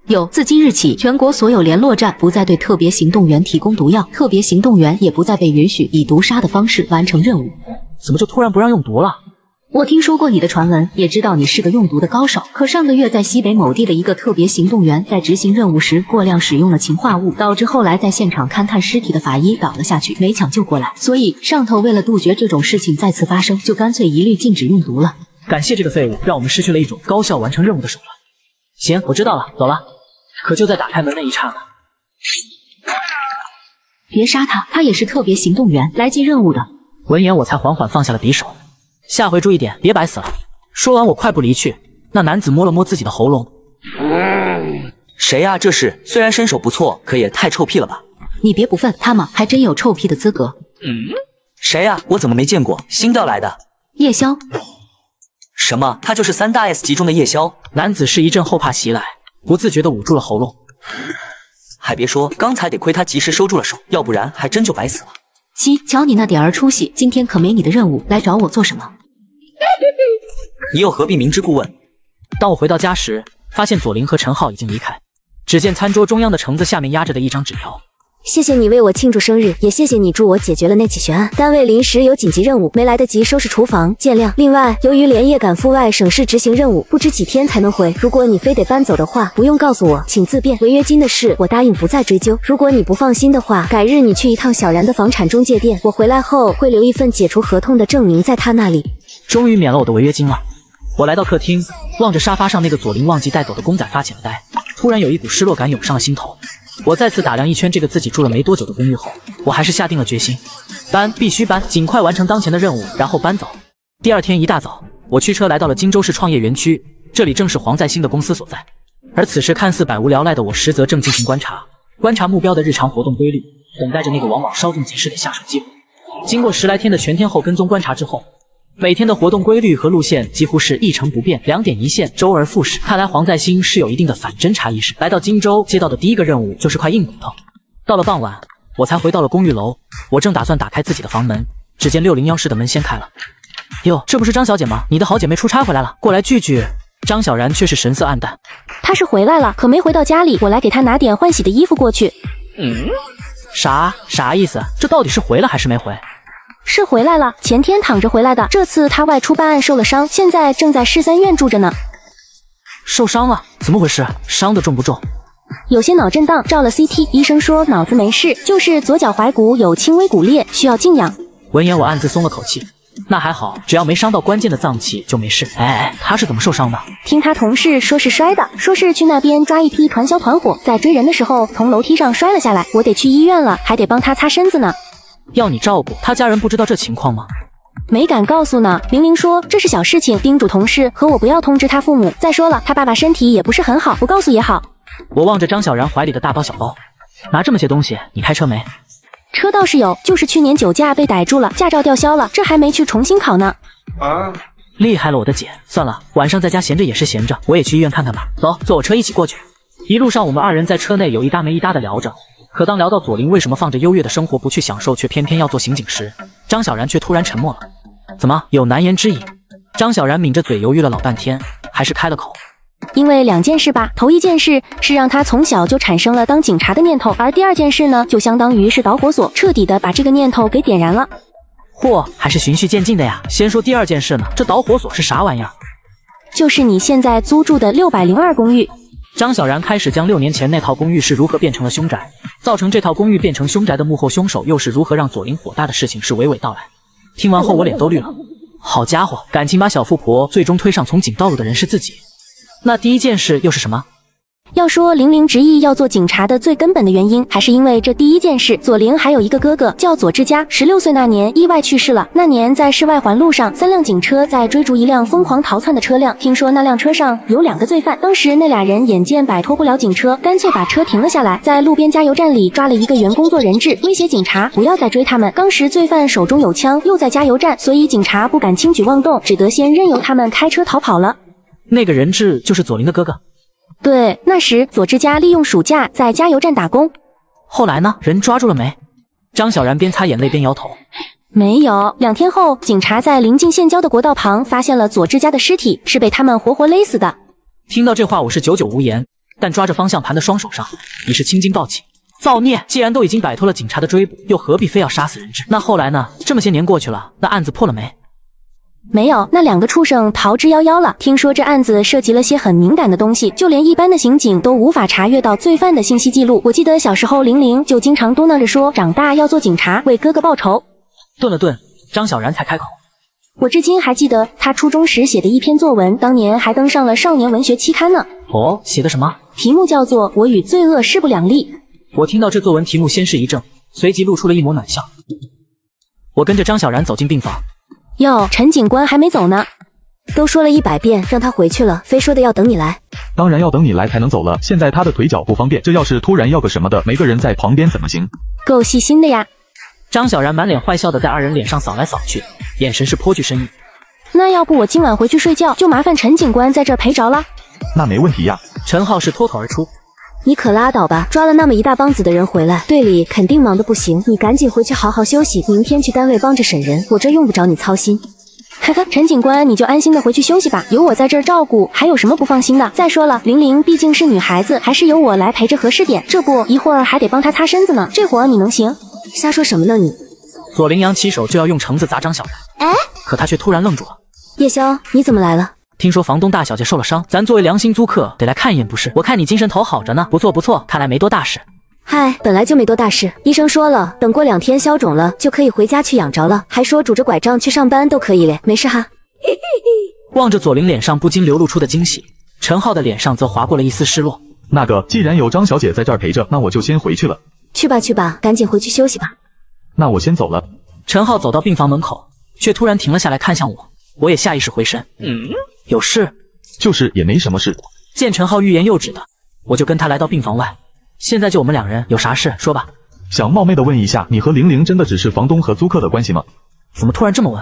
有，自今日起，全国所有联络站不再对特别行动员提供毒药，特别行动员也不再被允许以毒杀的方式完成任务。怎么就突然不让用毒了？我听说过你的传闻，也知道你是个用毒的高手。可上个月在西北某地的一个特别行动员在执行任务时过量使用了氰化物，导致后来在现场勘探尸体的法医倒了下去，没抢救过来。所以上头为了杜绝这种事情再次发生，就干脆一律禁止用毒了。感谢这个废物，让我们失去了一种高效完成任务的手段。行，我知道了，走了。可就在打开门那一刹那，别杀他，他也是特别行动员，来接任务的。闻言，我才缓缓放下了匕首。下回注意点，别白死了。说完，我快步离去。那男子摸了摸自己的喉咙，谁呀？这是？虽然身手不错，可也太臭屁了吧？你别不忿，他嘛还真有臭屁的资格。谁呀？我怎么没见过？新调来的？叶宵。什么？他就是3大 S 级中的夜宵？男子是一阵后怕袭来，不自觉地捂住了喉咙。还别说，刚才得亏他及时收住了手，要不然还真就白死了。七，瞧你那点儿出息，今天可没你的任务，来找我做什么？你又何必明知故问？当我回到家时，发现左琳和陈浩已经离开，只见餐桌中央的橙子下面压着的一张纸条。谢谢你为我庆祝生日，也谢谢你助我解决了那起悬案。单位临时有紧急任务，没来得及收拾厨房，见谅。另外，由于连夜赶赴外省市执行任务，不知几天才能回。如果你非得搬走的话，不用告诉我，请自便。违约金的事，我答应不再追究。如果你不放心的话，改日你去一趟小然的房产中介店，我回来后会留一份解除合同的证明在他那里。终于免了我的违约金了。我来到客厅，望着沙发上那个左琳忘记带走的公仔发起了呆，突然有一股失落感涌上了心头。我再次打量一圈这个自己住了没多久的公寓后，我还是下定了决心，必须搬，尽快完成当前的任务，然后搬走。第二天一大早，我驱车来到了荆州市创业园区，这里正是黄在兴的公司所在。而此时看似百无聊赖的我，实则正进行观察目标的日常活动规律，等待着那个往往稍纵即逝的下手机会。经过10来天的全天候跟踪观察之后，每天的活动规律和路线几乎是一成不变，2点一线，周而复始。看来黄在兴是有一定的反侦查意识。来到荆州，接到的第一个任务就是块硬骨头。到了傍晚，我才回到了公寓楼。我正打算打开自己的房门，只见601室的门掀开了。哟，这不是张小姐吗？你的好姐妹出差回来了，过来聚聚。张小然却是神色黯淡。她是回来了，可没回到家里，我来给她拿点换洗的衣服过去。啥意思？这到底是回了还是没回？是回来了，前天躺着回来的。这次他外出办案受了伤，现在正在市3院住着呢。受伤了？怎么回事？伤得重不重？有些脑震荡，照了 CT， 医生说脑子没事，就是左脚踝骨有轻微骨裂，需要静养。闻言我暗自松了口气，那还好，只要没伤到关键的脏器就没事。他是怎么受伤的？听他同事说是摔的，说是去那边抓一批传销团伙，在追人的时候从楼梯上摔了下来，我得去医院了，还得帮他擦身子呢。要你照顾，他家人不知道这情况吗？没敢告诉呢。玲玲说这是小事情，叮嘱同事和我不要通知他父母。再说了，他爸爸身体也不是很好，不告诉也好。我望着张小然怀里的大包小包，拿这么些东西，你开车没？车倒是有，就是去年酒驾被逮住了，驾照吊销了，这还没去重新考呢。厉害了我的姐，算了，晚上在家闲着也是闲着，我也去医院看看吧。走，坐我车一起过去。一路上我们2人在车内有一搭没一搭的聊着。可当聊到左琳为什么放着优越的生活不去享受，却偏偏要做刑警时，张小然却突然沉默了。怎么有难言之隐？张小然抿着嘴犹豫了老半天，还是开了口。因为2件事吧，头一件事是让他从小就产生了当警察的念头，而第2件事呢，就相当于是导火索，彻底的把这个念头给点燃了。嚯，还是循序渐进的呀。先说第2件事呢，这导火索是啥玩意儿？就是你现在租住的602公寓。张小然开始将6年前那套公寓是如何变成了凶宅，造成这套公寓变成凶宅的幕后凶手又是如何让左琳火大的事情是娓娓道来。听完后我脸都绿了。好家伙，感情把小富婆最终推上从警道路的人是自己。那第1件事又是什么？要说玲玲执意要做警察的最根本的原因，还是因为这第1件事。左琳还有一个哥哥叫左志佳，16岁那年意外去世了。那年在市外环路上，3辆警车在追逐一辆疯狂逃窜的车辆，听说那辆车上有2个罪犯。当时那俩人眼见摆脱不了警车，干脆把车停了下来，在路边加油站里抓了一个员工做人质，威胁警察不要再追他们。当时罪犯手中有枪，又在加油站，所以警察不敢轻举妄动，只得先任由他们开车逃跑了。那个人质就是左琳的哥哥。对，那时左志佳利用暑假在加油站打工。后来呢？人抓住了没？张小然边擦眼泪边摇头。没有。2天后，警察在临近县郊的国道旁发现了左志佳的尸体，是被他们活活勒死的。听到这话我是久久无言，但抓着方向盘的双手上已是青筋暴起。造孽！既然都已经摆脱了警察的追捕，又何必非要杀死人质？那后来呢？这么些年过去了，那案子破了没？没有，那2个畜生逃之夭夭了。听说这案子涉及了些很敏感的东西，就连一般的刑警都无法查阅到罪犯的信息记录。我记得小时候玲玲就经常嘟囔着说，长大要做警察，为哥哥报仇。顿了顿，张小然才开口。我至今还记得他初中时写的一篇作文，当年还登上了少年文学期刊呢。哦，写的什么？题目叫做《我与罪恶势不两立》。我听到这作文题目先是一怔，随即露出了一抹暖笑。我跟着张小然走进病房。哟，陈警官还没走呢。都说了100遍让他回去了，非说的要等你来。当然要等你来才能走了，现在他的腿脚不方便，这要是突然要个什么的，没个人在旁边怎么行？够细心的呀。张小然满脸坏笑的在2人脸上扫来扫去，眼神是颇具深意。那要不我今晚回去睡觉，就麻烦陈警官在这儿陪着了。那没问题呀。陈浩是脱口而出。你可拉倒吧，抓了那么一大帮子的人回来，队里肯定忙得不行。你赶紧回去好好休息，明天去单位帮着审人，我这用不着你操心。呵呵，陈警官你就安心的回去休息吧，有我在这儿照顾，还有什么不放心的？再说了，玲玲毕竟是女孩子，还是由我来陪着合适点。这不一会儿还得帮她擦身子呢，这活儿你能行？瞎说什么呢你？左羚羊起手就要用橙子砸张小然，可他却突然愣住了。叶宵，你怎么来了？听说房东大小姐受了伤，咱作为良心租客得来看一眼不是？我看你精神头好着呢，不错不错，看来没多大事。嗨，本来就没多大事，医生说了，等过2天消肿了就可以回家去养着了，还说拄着拐杖去上班都可以嘞，没事哈。望着左琳脸上不禁流露出的惊喜，陈浩的脸上则划过了一丝失落。那个，既然有张小姐在这儿陪着，那我就先回去了。去吧去吧，赶紧回去休息吧。那我先走了。陈浩走到病房门口，却突然停了下来，看向我，我也下意识回身。有事？就是也没什么事。见陈浩欲言又止的，我就跟他来到病房外。现在就我们2人，有啥事说吧。想冒昧的问一下，你和玲玲真的只是房东和租客的关系吗？怎么突然这么问？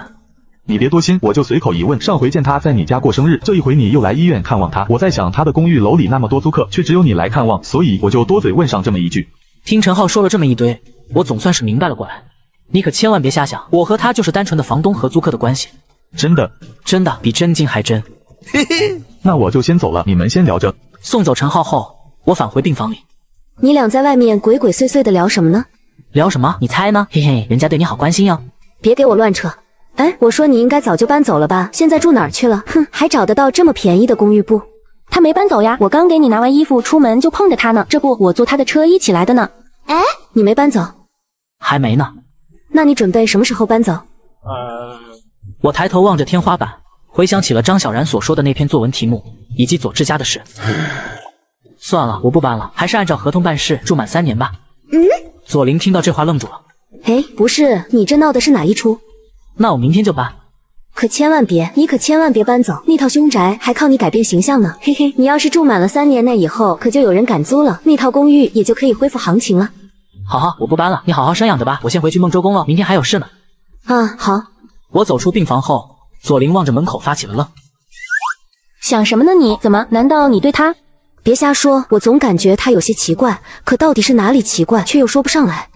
你别多心，我就随口一问。上回见她在你家过生日，这一回你又来医院看望她，我在想她的公寓楼里那么多租客，却只有你来看望，所以我就多嘴问上这么一句。听陈浩说了这么一堆，我总算是明白了过来。你可千万别瞎想，我和他就是单纯的房东和租客的关系。真的？真的，比真金还真。那我就先走了，你们先聊着。送走陈浩后，我返回病房里。你俩在外面鬼鬼祟祟的聊什么呢？聊什么？你猜呢？嘿嘿，人家对你好关心哟。别给我乱扯。哎，我说你应该早就搬走了吧？现在住哪儿去了？哼，还找得到这么便宜的公寓不？他没搬走呀，我刚给你拿完衣服出门就碰着他呢，这不我坐他的车一起来的呢。哎，你没搬走？还没呢。那你准备什么时候搬走？我抬头望着天花板，回想起了张小然所说的那篇作文题目，以及左志家的事。算了，我不搬了，还是按照合同办事，住满3年吧。左琳听到这话愣住了。哎，不是，你这闹的是哪一出？那我明天就搬。可千万别，你可千万别搬走，那套凶宅还靠你改变形象呢。嘿嘿，你要是住满了3年，那以后可就有人敢租了，那套公寓也就可以恢复行情了。好，我不搬了，你好好生养着吧，我先回去孟州宫了，明天还有事呢。啊，好。我走出病房后，左琳望着门口发起了愣。想什么呢你？怎么？难道你对他？别瞎说，我总感觉他有些奇怪，可到底是哪里奇怪，却又说不上来。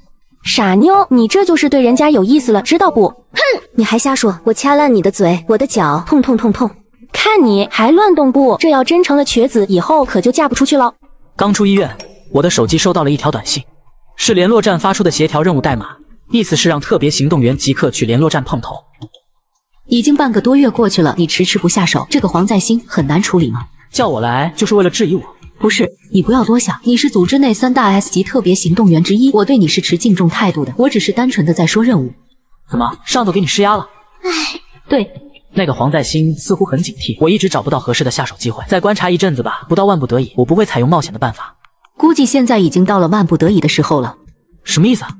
傻妞，你这就是对人家有意思了，知道不？哼，你还瞎说，我掐烂你的嘴，我的脚痛痛痛痛。看你还乱动步，这要真成了瘸子，以后可就嫁不出去了。刚出医院，我的手机收到了一条短信，是联络站发出的协调任务代码，意思是让特别行动员即刻去联络站碰头。已经半个多月过去了，你迟迟不下手，这个黄在兴很难处理吗？叫我来就是为了质疑我？不是，你不要多想，你是组织内3大 S 级特别行动员之一，我对你是持敬重态度的，我只是单纯的在说任务。怎么，上头给你施压了？对，那个黄在兴似乎很警惕，我一直找不到合适的下手机会，再观察一阵子吧，不到万不得已，我不会采用冒险的办法。估计现在已经到了万不得已的时候了。什么意思啊？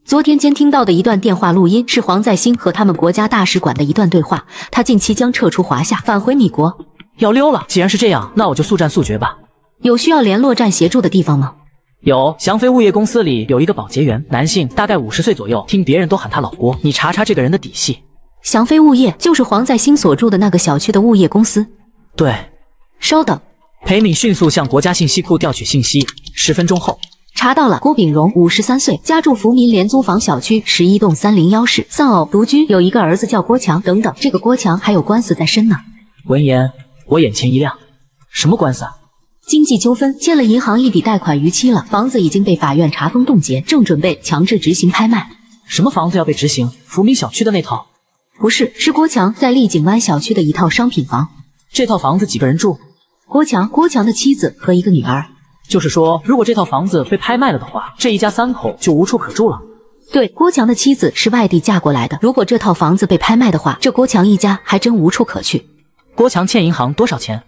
昨天监听到的一段电话录音是黄在兴和他们国家大使馆的一段对话，他近期将撤出华夏，返回米国，要溜了。既然是这样，那我就速战速决吧。有需要联络站协助的地方吗？有，翔飞物业公司里有一个保洁员，男性，大概50岁左右，听别人都喊他老郭，你查查这个人的底细。翔飞物业就是黄在兴所住的那个小区的物业公司。对。稍等。裴敏迅速向国家信息库调取信息，10分钟后查到了郭炳荣，53岁，家住福民廉租房小区11栋301室，丧偶，独居，有一个儿子叫郭强。等等，这个郭强还有官司在身呢。闻言，我眼前一亮，什么官司啊？经济纠纷，欠了银行一笔贷款逾期了，房子已经被法院查封冻结，正准备强制执行拍卖。什么房子要被执行？福民小区的那套？不是，是郭强在丽景湾小区的一套商品房。这套房子几个人住？郭强的妻子和一个女儿。就是说，如果这套房子被拍卖了的话，这一家3口就无处可住了。对，郭强的妻子是外地嫁过来的，如果这套房子被拍卖的话，这郭强一家还真无处可去。郭强欠银行多少钱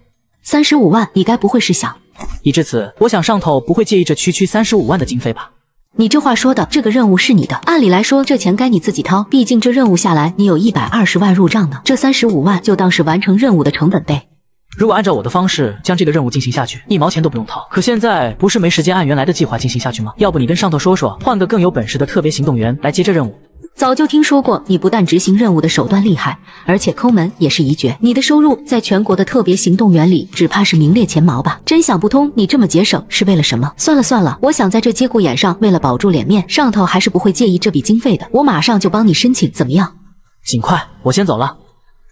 ？35万，你该不会是想……已至此，我想上头不会介意这区35万的经费吧？你这话说的，这个任务是你的，按理来说这钱该你自己掏，毕竟这任务下来你有120万入账呢，这35万就当是完成任务的成本呗。如果按照我的方式将这个任务进行下去，1毛钱都不用掏。可现在不是没时间按原来的计划进行下去吗？要不你跟上头说说，换个更有本事的特别行动员来接这任务。早就听说过你不但执行任务的手段厉害，而且抠门也是一绝。你的收入在全国的特别行动员里，只怕是名列前茅吧？真想不通，你这么节省是为了什么？算了算了，我想在这节骨眼上，为了保住脸面，上头还是不会介意这笔经费的。我马上就帮你申请，怎么样？尽快，我先走了。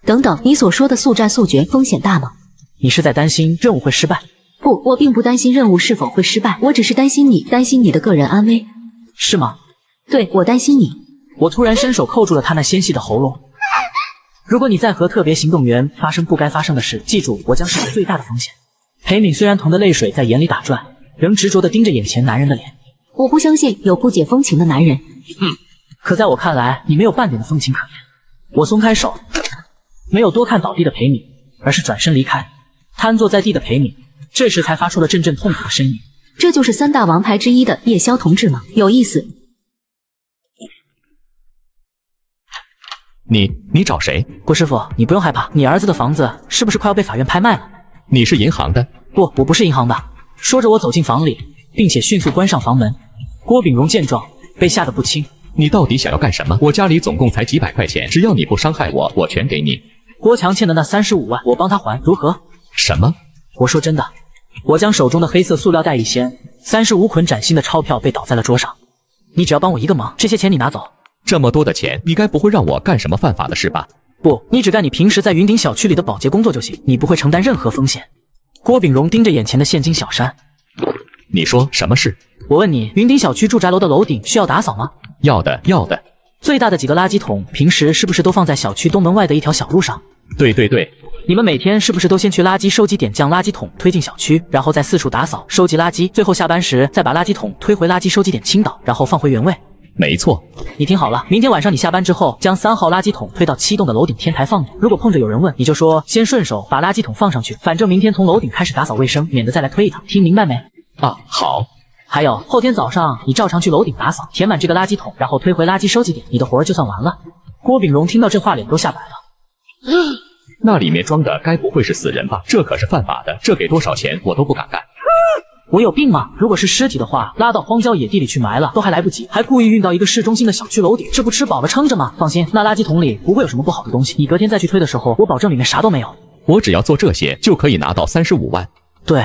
等等，你所说的速战速决，风险大吗？你是在担心任务会失败？不，我并不担心任务是否会失败，我只是担心你的个人安危。是吗？对，我担心你。我突然伸手扣住了他那纤细的喉咙。如果你再和特别行动员发生不该发生的事，记住，我将是你最大的风险。裴敏虽然疼得泪水在眼里打转，仍执着地盯着眼前男人的脸。我不相信有不解风情的男人。可在我看来，你没有半点的风情可言。我松开手，没有多看倒地的裴敏，而是转身离开。瘫坐在地的裴敏，这时才发出了阵阵痛苦的呻吟。这就是3大王牌之一的夜宵同志吗？有意思。你找谁？郭师傅，你不用害怕，你儿子的房子是不是快要被法院拍卖了？你是银行的？不，我不是银行的。说着，我走进房里，并且迅速关上房门。郭炳荣见状，被吓得不轻。你到底想要干什么？我家里总共才几百块钱，只要你不伤害我，我全给你。郭强欠的那35万，我帮他还，如何？什么？我说真的。我将手中的黑色塑料袋一掀，35捆崭新的钞票被倒在了桌上。你只要帮我一个忙，这些钱你拿走。这么多的钱，你该不会让我干什么犯法的事吧？不，你只干你平时在云顶小区里的保洁工作就行，你不会承担任何风险。郭炳荣盯着眼前的现金小山。你说什么事？我问你，云顶小区住宅楼的楼顶需要打扫吗？要的。最大的几个垃圾桶，平时是不是都放在小区东门外的一条小路上？对。你们每天是不是都先去垃圾收集点将垃圾桶推进小区，然后再四处打扫收集垃圾，最后下班时再把垃圾桶推回垃圾收集点倾倒，然后放回原位？没错。你听好了，明天晚上你下班之后，将3号垃圾桶推到7栋的楼顶天台放着。如果碰着有人问，你就说先顺手把垃圾桶放上去，反正明天从楼顶开始打扫卫生，免得再来推一趟。听明白没？啊，好。还有后天早上你照常去楼顶打扫，填满这个垃圾桶，然后推回垃圾收集点，你的活儿就算完了。郭炳荣听到这话，脸都吓白了。那里面装的该不会是死人吧？这可是犯法的，这给多少钱我都不敢干。我有病吗？如果是尸体的话，拉到荒郊野地里去埋了都还来不及，还故意运到一个市中心的小区楼顶，这不吃饱了撑着吗？放心，那垃圾桶里不会有什么不好的东西，你隔天再去推的时候，我保证里面啥都没有。我只要做这些就可以拿到35万。对。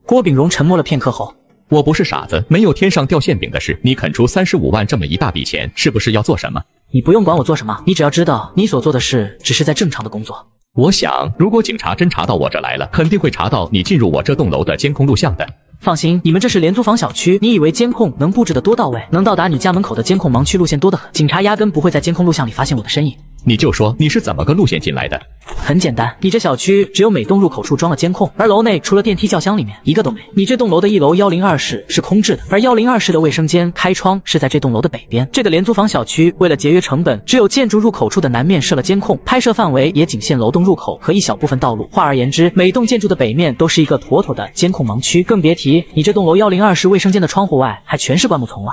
郭炳荣沉默了片刻后，我不是傻子，没有天上掉馅饼的事。你肯出35万这么一大笔钱，是不是要做什么？你不用管我做什么，你只要知道你所做的事只是在正常的工作。我想，如果警察真查到我这来了，肯定会查到你进入我这栋楼的监控录像的。放心，你们这是廉租房小区，你以为监控能布置的多到位，能到达你家门口的监控盲区路线多得很，警察压根不会在监控录像里发现我的身影。你就说你是怎么个路线进来的？很简单，你这小区只有每栋入口处装了监控，而楼内除了电梯轿厢里面一个都没。你这栋楼的1楼102室是空置的，而102室的卫生间开窗是在这栋楼的北边。这个廉租房小区为了节约成本，只有建筑入口处的南面设了监控，拍摄范围也仅限楼栋入口和一小部分道路。换而言之，每栋建筑的北面都是一个妥妥的监控盲区，更别提你这栋楼102室卫生间的窗户外还全是灌木丛了。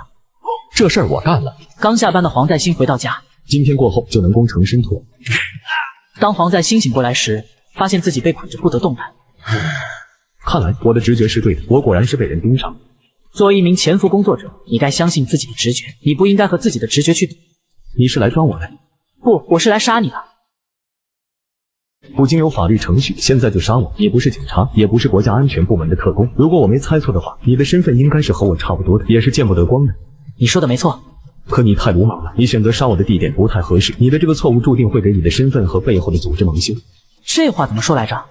这事儿我干了。刚下班的黄在兴回到家，今天过后就能功成身退。当黄在兴醒过来时，发现自己被捆着不得动弹。看来我的直觉是对的，我果然是被人盯上了。作为一名潜伏工作者，你该相信自己的直觉，你不应该和自己的直觉去赌。你是来抓我的？不，我是来杀你的。不经由法律程序，现在就杀我？你不是警察，也不是国家安全部门的特工。如果我没猜错的话，你的身份应该是和我差不多的，也是见不得光的。你说的没错。可你太鲁莽了，你选择杀我的地点不太合适，你的这个错误注定会给你的身份和背后的组织蒙羞。这话怎么说来着？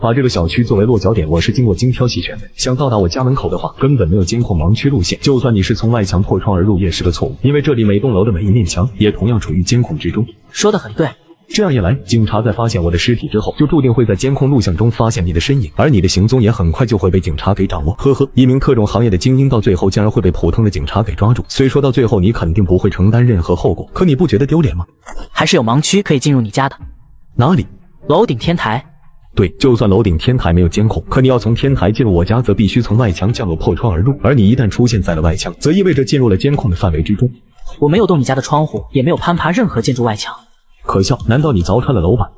把这个小区作为落脚点，我是经过精挑细选的。想到达我家门口的话，根本没有监控盲区路线，就算你是从外墙破窗而入，也是个错误，因为这里每栋楼的每一面墙也同样处于监控之中。说得很对。这样一来，警察在发现我的尸体之后，就注定会在监控录像中发现你的身影，而你的行踪也很快就会被警察给掌握。呵呵，一名特种行业的精英到最后竟然会被普通的警察给抓住。虽说到最后你肯定不会承担任何后果，可你不觉得丢脸吗？还是有盲区可以进入你家的。哪里？楼顶天台。对，就算楼顶天台没有监控，可你要从天台进入我家，则必须从外墙降落破窗而入，而你一旦出现在了外墙，则意味着进入了监控的范围之中。我没有动你家的窗户，也没有攀爬任何建筑外墙。可笑，难道你凿穿了楼板？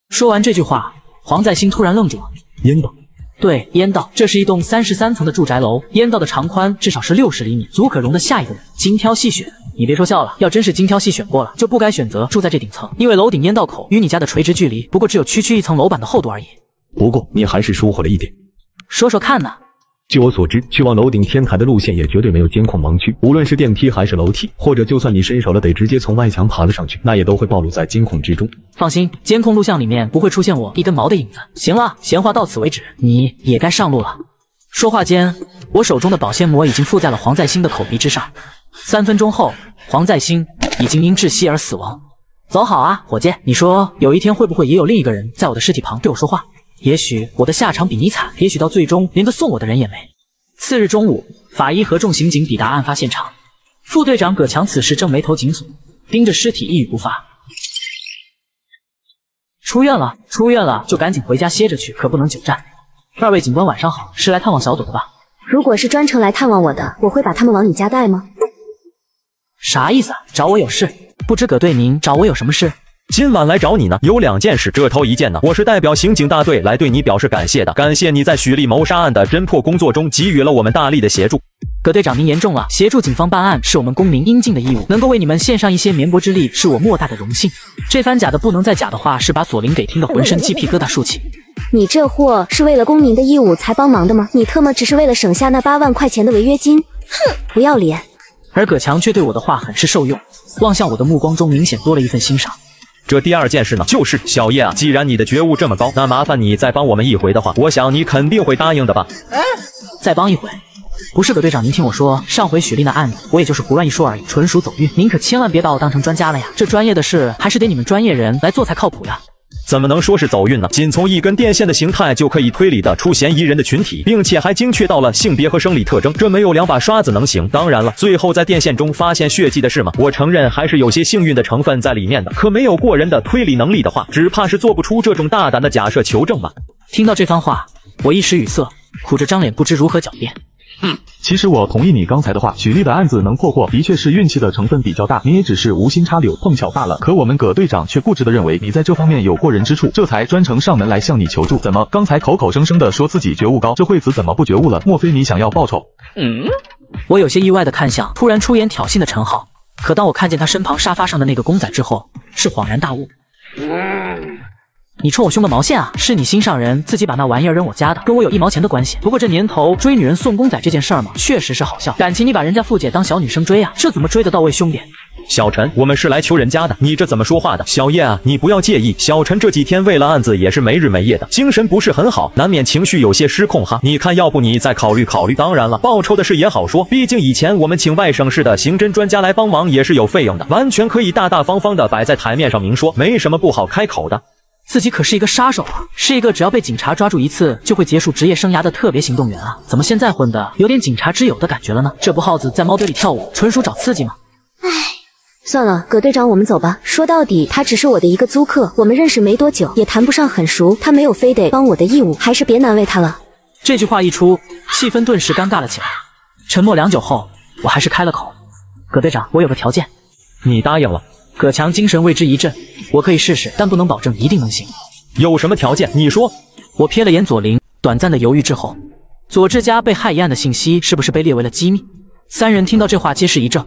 说完这句话，黄在兴突然愣住了。烟道？对，烟道。这是一栋33层的住宅楼，烟道的长宽至少是60厘米，足可容得下一个人。精挑细选，你别说笑了，要真是精挑细选过了，就不该选择住在这顶层，因为楼顶烟道口与你家的垂直距离不过只有区一层楼板的厚度而已。不过你还是疏忽了一点。说说看呢？据我所知，去往楼顶天台的路线也绝对没有监控盲区，无论是电梯还是楼梯，或者就算你伸手了得直接从外墙爬了上去，那也都会暴露在监控之中。放心，监控录像里面不会出现我一根毛的影子。行了，闲话到此为止，你也该上路了。说话间，我手中的保鲜膜已经附在了黄在兴的口鼻之上。3分钟后，黄在兴已经因窒息而死亡。走好啊，伙计，你说有一天会不会也有另一个人在我的尸体旁对我说话？也许我的下场比你惨，也许到最终连个送我的人也没。次日中午，法医和众刑警抵达案发现场。副队长葛强此时正眉头紧锁，盯着尸体一语不发。出院了，就赶紧回家歇着去，可不能久站。2位警官晚上好，是来探望小左的吧？如果是专程来探望我的，我会把他们往你家带吗？啥意思啊？找我有事？不知葛队您找我有什么事？今晚来找你呢，有2件事。这头一件呢，我是代表刑警大队来对你表示感谢的，感谢你在许丽谋杀案的侦破工作中给予了我们大力的协助。葛队长您言重了，协助警方办案是我们公民应尽的义务，能够为你们献上一些绵薄之力是我莫大的荣幸。这番假的不能再假的话，是把左琳给听得浑身鸡皮疙瘩竖起。你这货是为了公民的义务才帮忙的吗？你特么只是为了省下那8万块钱的违约金，哼，不要脸！而葛强却对我的话很是受用，望向我的目光中明显多了一份欣赏。这第2件事呢，就是小叶啊，既然你的觉悟这么高，那麻烦你再帮我们一回的话，我想你肯定会答应的吧？再帮一回？不是葛队长，您听我说，上回许丽那案子，我也就是胡乱一说而已，纯属走运。您可千万别把我当成专家了呀，这专业的事还是得你们专业人来做才靠谱呀。怎么能说是走运呢？仅从一根电线的形态就可以推理得出嫌疑人的群体，并且还精确到了性别和生理特征，这没有2把刷子能行。当然了，最后在电线中发现血迹的事嘛，我承认还是有些幸运的成分在里面的，可没有过人的推理能力的话，只怕是做不出这种大胆的假设求证吧。听到这番话，我一时语塞，苦着张脸不知如何狡辩。其实我同意你刚才的话，许丽的案子能破获，的确是运气的成分比较大，你也只是无心插柳碰巧罢了。可我们葛队长却固执地认为你在这方面有过人之处，这才专程上门来向你求助。怎么刚才口口声声的说自己觉悟高，这会子怎么不觉悟了？莫非你想要报仇？我有些意外地看向突然出言挑衅的陈浩，可当我看见他身旁沙发上的那个公仔之后，是恍然大悟。你冲我凶个毛线啊！是你心上人自己把那玩意儿扔我家的，跟我有1毛钱的关系。不过这年头追女人送公仔这件事儿嘛，确实是好笑。感情你把人家富姐当小女生追啊，这怎么追得到位，兄弟？小陈，我们是来求人家的，你这怎么说话的？小叶啊，你不要介意，小陈这几天为了案子也是没日没夜的，精神不是很好，难免情绪有些失控哈。你看，要不你再考虑考虑。当然了，报酬的事也好说，毕竟以前我们请外省市的刑侦专家来帮忙也是有费用的，完全可以大大方方的摆在台面上明说，没什么不好开口的。自己可是一个杀手啊，是一个只要被警察抓住一次就会结束职业生涯的特别行动员啊！怎么现在混的有点警察之友的感觉了呢？这不耗子在猫堆里跳舞，纯属找刺激吗？唉，算了，葛队长，我们走吧。说到底，他只是我的一个租客，我们认识没多久，也谈不上很熟，他没有非得帮我的义务，还是别难为他了。这句话一出，气氛顿时尴尬了起来。沉默良久后，我还是开了口：葛队长，我有个条件。你答应了？葛强精神为之一振，我可以试试，但不能保证一定能行。有什么条件？你说。我瞥了眼左琳，短暂的犹豫之后，佐治家被害一案的信息是不是被列为了机密？3人听到这话皆是一怔，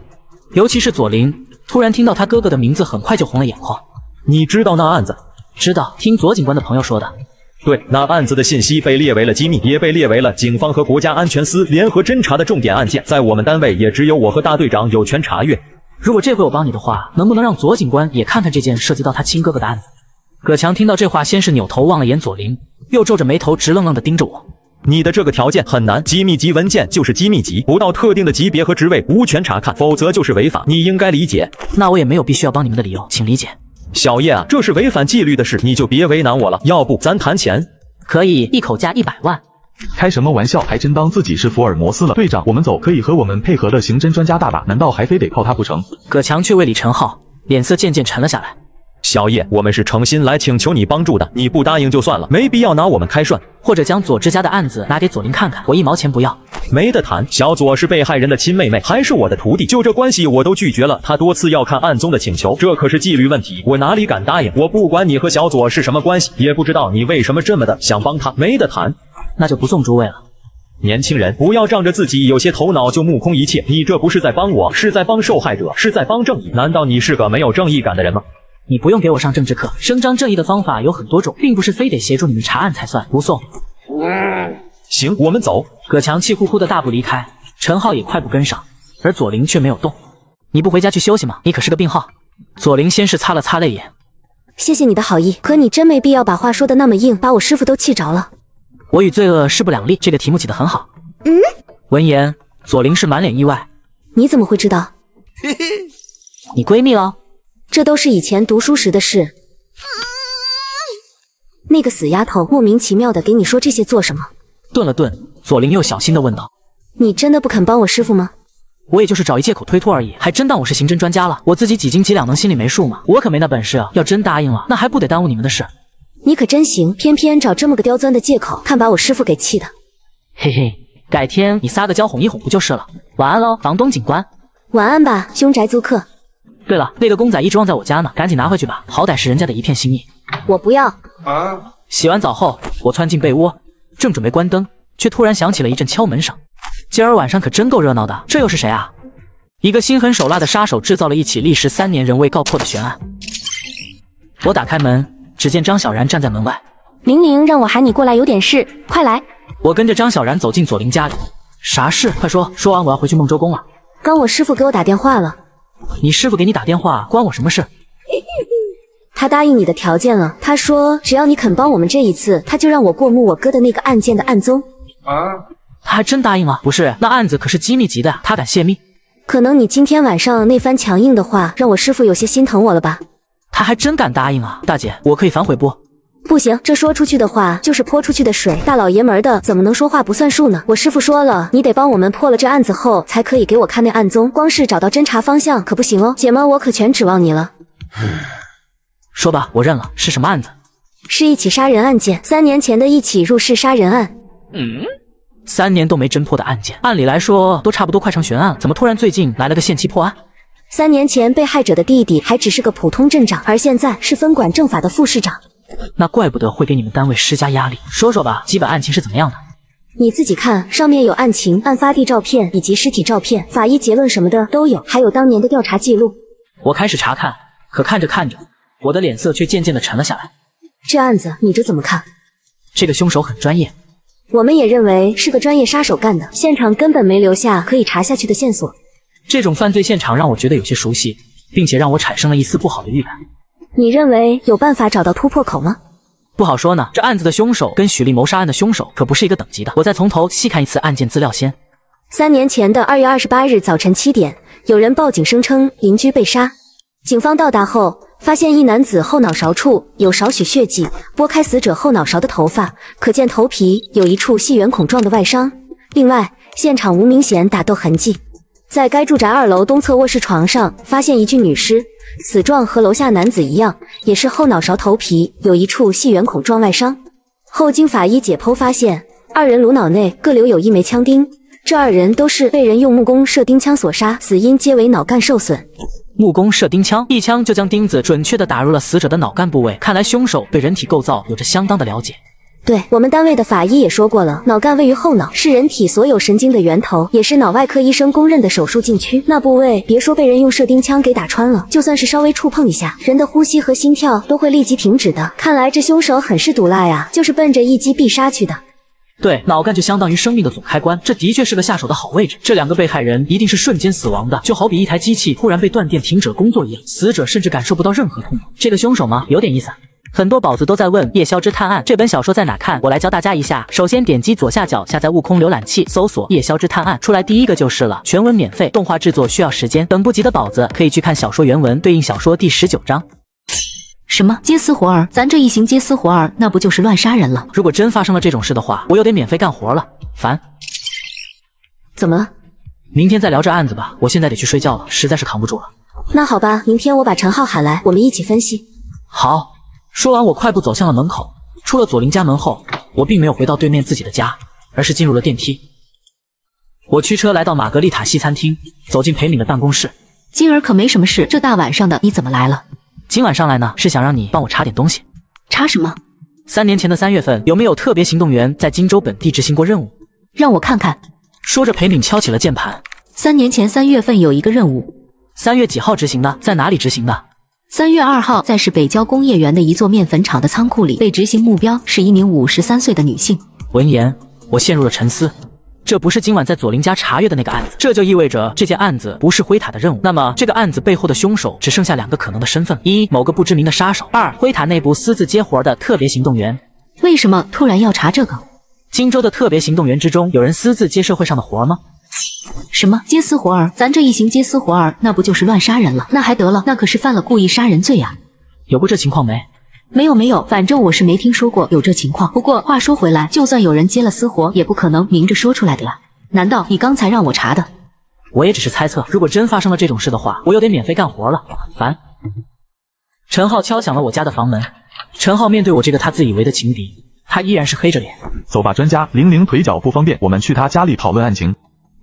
尤其是左琳，突然听到他哥哥的名字，很快就红了眼眶。你知道那案子？知道，听左警官的朋友说的。对，那案子的信息被列为了机密，也被列为了警方和国家安全司联合侦查的重点案件，在我们单位也只有我和大队长有权查阅。如果这回我帮你的话，能不能让左警官也看看这件涉及到他亲哥哥的案子？葛强听到这话，先是扭头望了眼左琳，又皱着眉头直愣愣地盯着我。你的这个条件很难，机密级文件就是机密级，不到特定的级别和职位无权查看，否则就是违法，你应该理解。那我也没有必须要帮你们的理由，请理解。小叶啊，这是违反纪律的事，你就别为难我了，要不咱谈钱？可以，一口价100万。开什么玩笑，还真当自己是福尔摩斯了。队长，我们走，可以和我们配合的刑侦专家大把，难道还非得靠他不成？葛强却未理陈浩，脸色渐渐沉了下来。小叶，我们是诚心来请求你帮助的，你不答应就算了，没必要拿我们开涮。或者将佐治家的案子拿给左琳看看，我1毛钱不要。没得谈，小左是被害人的亲妹妹，还是我的徒弟，就这关系我都拒绝了他多次要看案宗的请求，这可是纪律问题，我哪里敢答应？我不管你和小左是什么关系，也不知道你为什么这么的想帮他，没得谈。那就不送诸位了。年轻人，不要仗着自己有些头脑就目空一切，你这不是在帮我，是在帮受害者，是在帮正义。难道你是个没有正义感的人吗？你不用给我上政治课，伸张正义的方法有很多种，并不是非得协助你们查案才算。不送。行，我们走。葛强气呼呼的大步离开，陈浩也快步跟上，而左琳却没有动。你不回家去休息吗？你可是个病号。左琳先是擦了擦泪眼，谢谢你的好意，可你真没必要把话说的那么硬，把我师傅都气着了。我与罪恶势不两立，这个题目起得很好。闻言，左琳是满脸意外。你怎么会知道？你闺蜜了？这都是以前读书时的事。那个死丫头莫名其妙的给你说这些做什么？顿了顿，左琳又小心的问道：你真的不肯帮我师傅吗？我也就是找一借口推脱而已，还真当我是刑侦专家了？我自己几斤几两能心里没数吗？我可没那本事啊！要真答应了，那还不得耽误你们的事？你可真行，偏偏找这么个刁钻的借口，看把我师傅给气的。嘿嘿，改天你撒个娇哄一哄不就是了？晚安喽，房东警官。晚安吧，凶宅租客。对了，那个公仔一直忘在我家呢，赶紧拿回去吧，好歹是人家的一片心意。我不要。洗完澡后，我窜进被窝，正准备关灯，却突然响起了一阵敲门声。今儿晚上可真够热闹的，这又是谁啊？一个心狠手辣的杀手制造了一起历时3年仍未告破的悬案。我打开门，只见张小然站在门外。玲玲让我喊你过来，有点事，快来。我跟着张小然走进左琳家里。啥事？快说。说完我要回去孟州宫了。刚我师傅给我打电话了。你师傅给你打电话，关我什么事？他答应你的条件了，他说只要你肯帮我们这一次，他就让我过目我哥的那个案件的案宗。他还真答应了？不是，那案子可是机密级的呀，他敢泄密？可能你今天晚上那番强硬的话，让我师傅有些心疼我了吧？他还真敢答应啊！大姐，我可以反悔不？不行，这说出去的话就是泼出去的水，大老爷们的怎么能说话不算数呢？我师傅说了，你得帮我们破了这案子后，才可以给我看那案宗，光是找到侦查方向可不行哦。姐们，我可全指望你了。说吧，我认了，是什么案子？是一起杀人案件，3年前的一起入室杀人案。3年都没侦破的案件，按理来说都差不多快成悬案了，怎么突然最近来了个限期破案？3年前被害者的弟弟还只是个普通镇长，而现在是分管政法的副市长。那怪不得会给你们单位施加压力。说说吧，基本案情是怎么样的？你自己看，上面有案情、案发地照片以及尸体照片，法医结论什么的都有，还有当年的调查记录。我开始查看，可看着看着，我的脸色却渐渐地沉了下来。这案子你这怎么看？这个凶手很专业。我们也认为是个专业杀手干的，现场根本没留下可以查下去的线索。这种犯罪现场让我觉得有些熟悉，并且让我产生了一丝不好的预感。你认为有办法找到突破口吗？不好说呢，这案子的凶手跟许丽谋杀案的凶手可不是一个等级的。我再从头细看一次案件资料先。3年前的2月28日早晨7点，有人报警声称邻居被杀。警方到达后，发现一男子后脑勺处有少许血迹，拨开死者后脑勺的头发，可见头皮有一处细圆孔状的外伤。另外，现场无明显打斗痕迹。在该住宅2楼东侧卧室床上，发现一具女尸，死状和楼下男子一样，也是后脑勺头皮有一处细圆孔状外伤。后经法医解剖发现，2人颅脑内各留有1枚枪钉，这2人都是被人用木工射钉枪所杀，死因皆为脑干受损。木工射钉枪，一枪就将钉子准确地打入了死者的脑干部位，看来凶手对人体构造有着相当的了解。对，我们单位的法医也说过了，脑干位于后脑，是人体所有神经的源头，也是脑外科医生公认的手术禁区。那部位别说被人用射钉枪给打穿了，就算是稍微触碰一下，人的呼吸和心跳都会立即停止的。看来这凶手很是毒辣呀，就是奔着一击必杀去的。对，脑干就相当于生命的总开关，这的确是个下手的好位置。这2个被害人一定是瞬间死亡的，就好比一台机器突然被断电停止了工作一样，死者甚至感受不到任何痛苦。这个凶手吗？有点意思。很多宝子都在问《夜宵之探案》这本小说在哪看，我来教大家一下。首先点击左下角下载悟空浏览器，搜索《夜宵之探案》，出来第一个就是了，全文免费，动画制作需要时间，等不及的宝子可以去看小说原文，对应小说第19章。什么接私活儿？咱这一行接私活儿，那不就是乱杀人了？如果真发生了这种事的话，我又得免费干活了，烦。怎么了？明天再聊这案子吧，我现在得去睡觉了，实在是扛不住了。那好吧，明天我把陈浩喊来，我们一起分析。好。说完，我快步走向了门口。出了左琳家门后，我并没有回到对面自己的家，而是进入了电梯。我驱车来到玛格丽塔西餐厅，走进裴敏的办公室。今儿可没什么事，这大晚上的你怎么来了？今晚上来呢，是想让你帮我查点东西。查什么？ 3年前的3月份，有没有特别行动员在荆州本地执行过任务？让我看看。说着，裴岭敲起了键盘。3年前3月份有一个任务，3月几号执行的？在哪里执行的？3月2号，在市北郊工业园的一座面粉厂的仓库里，被执行目标是一名53岁的女性。闻言，我陷入了沉思。这不是今晚在左林家查阅的那个案子，这就意味着这件案子不是灰塔的任务。那么，这个案子背后的凶手只剩下2个可能的身份：一，某个不知名的杀手；二，灰塔内部私自接活的特别行动员。为什么突然要查这个？荆州的特别行动员之中，有人私自接社会上的活吗？什么接私活儿？咱这一行接私活儿，那不就是乱杀人了？那还得了，那可是犯了故意杀人罪啊！有过这情况没？没有，反正我是没听说过有这情况。不过话说回来，就算有人接了私活，也不可能明着说出来的呀。难道你刚才让我查的？我也只是猜测，如果真发生了这种事的话，我又得免费干活了，烦。陈浩敲响了我家的房门。陈浩面对我这个他自以为的情敌，他依然是黑着脸。走吧，专家，玲玲腿脚不方便，我们去他家里讨论案情。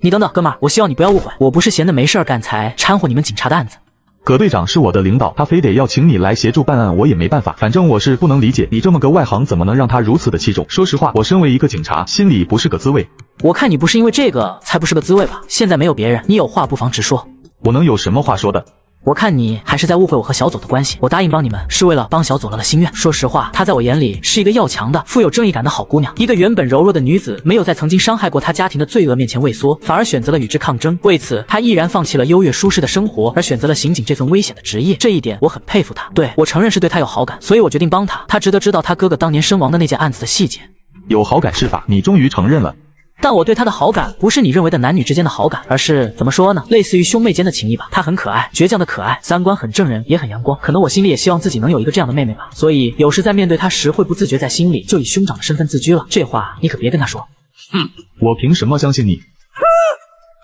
你等等，哥们儿，我希望你不要误会，我不是闲的没事干才掺和你们警察的案子。葛队长是我的领导，他非得要请你来协助办案，我也没办法。反正我是不能理解，你这么个外行，怎么能让他如此的器重？说实话，我身为一个警察，心里不是个滋味。我看你不是因为这个才不是个滋味吧？现在没有别人，你有话不妨直说。我能有什么话说的？我看你还是在误会我和小左的关系。我答应帮你们，是为了帮小左了心愿。说实话，她在我眼里是一个要强的、富有正义感的好姑娘。一个原本柔弱的女子，没有在曾经伤害过她家庭的罪恶面前畏缩，反而选择了与之抗争。为此，她毅然放弃了优越舒适的生活，而选择了刑警这份危险的职业。这一点我很佩服她。对，我承认是对她有好感，所以我决定帮她。她值得知道她哥哥当年身亡的那件案子的细节。有好感是吧？你终于承认了。但我对她的好感不是你认为的男女之间的好感，而是怎么说呢？类似于兄妹间的情谊吧。她很可爱，倔强的可爱，三观很正人，也很阳光。可能我心里也希望自己能有一个这样的妹妹吧。所以有时在面对她时，会不自觉在心里就以兄长的身份自居了。这话你可别跟她说。我凭什么相信你？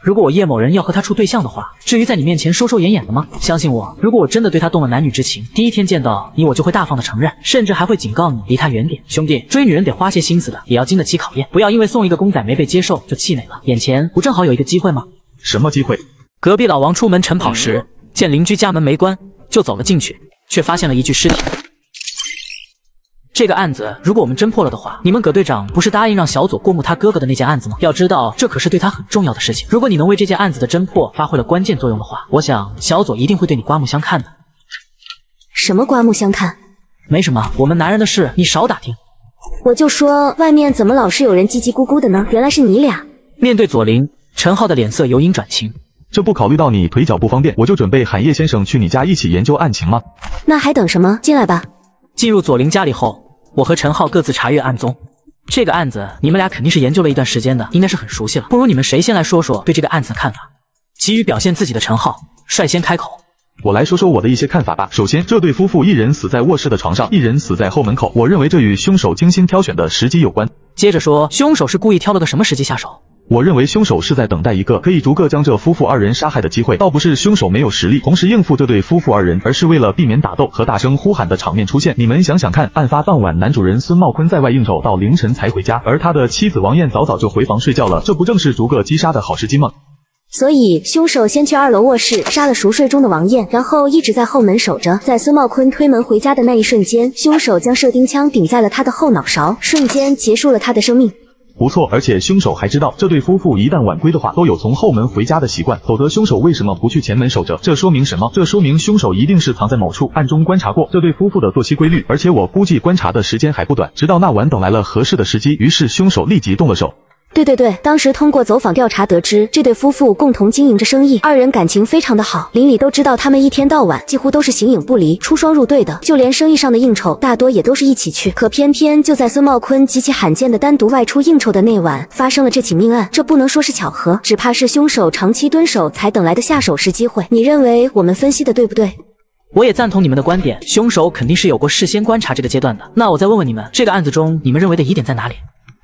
如果我叶某人要和他处对象的话，至于在你面前收收掩掩的吗？相信我，如果我真的对他动了男女之情，第一天见到你，我就会大方的承认，甚至还会警告你离他远点。兄弟，追女人得花些心思的，也要经得起考验，不要因为送一个公仔没被接受就气馁了。眼前不正好有一个机会吗？什么机会？隔壁老王出门晨跑时，见邻居家门没关，就走了进去，却发现了一具尸体。这个案子如果我们侦破了的话，你们葛队长不是答应让小左过目他哥哥的那件案子吗？要知道这可是对他很重要的事情。如果你能为这件案子的侦破发挥了关键作用的话，我想小左一定会对你刮目相看的。什么刮目相看？没什么，我们男人的事你少打听。我就说外面怎么老是有人叽叽咕咕的呢？原来是你俩。面对左邻，陈浩的脸色由阴转晴。这不考虑到你腿脚不方便，我就准备喊叶先生去你家一起研究案情吗？那还等什么？进来吧。进入左邻家里后，我和陈浩各自查阅案宗。这个案子你们俩肯定是研究了一段时间的，应该是很熟悉了。不如你们谁先来说说对这个案子的看法？急于表现自己的陈浩率先开口。我来说说我的一些看法吧。首先，这对夫妇一人死在卧室的床上，一人死在后门口，我认为这与凶手精心挑选的时机有关。接着说，凶手是故意挑了个什么时机下手？我认为凶手是在等待一个可以逐个将这夫妇二人杀害的机会，倒不是凶手没有实力同时应付这对夫妇二人，而是为了避免打斗和大声呼喊的场面出现。你们想想看，案发当晚男主人孙茂坤在外应酬到凌晨才回家，而他的妻子王艳早早就回房睡觉了，这不正是逐个击杀的好时机吗？所以凶手先去2楼卧室杀了熟睡中的王艳，然后一直在后门守着。在孙茂坤推门回家的那一瞬间，凶手将射钉枪顶在了他的后脑勺，瞬间结束了他的生命。不错，而且凶手还知道这对夫妇一旦晚归的话，都有从后门回家的习惯，否则凶手为什么不去前门守着？这说明什么？这说明凶手一定是藏在某处，暗中观察过这对夫妇的作息规律，而且我估计观察的时间还不短，直到那晚等来了合适的时机，于是凶手立即动了手。对，当时通过走访调查得知，这对夫妇共同经营着生意，二人感情非常的好，邻里都知道他们一天到晚几乎都是形影不离，出双入对的，就连生意上的应酬大多也都是一起去。可偏偏就在孙茂坤极其罕见的单独外出应酬的那晚，发生了这起命案，这不能说是巧合，只怕是凶手长期蹲守才等来的下手时机会。你认为我们分析的对不对？我也赞同你们的观点，凶手肯定是有过事先观察这个阶段的。那我再问问你们，这个案子中你们认为的疑点在哪里？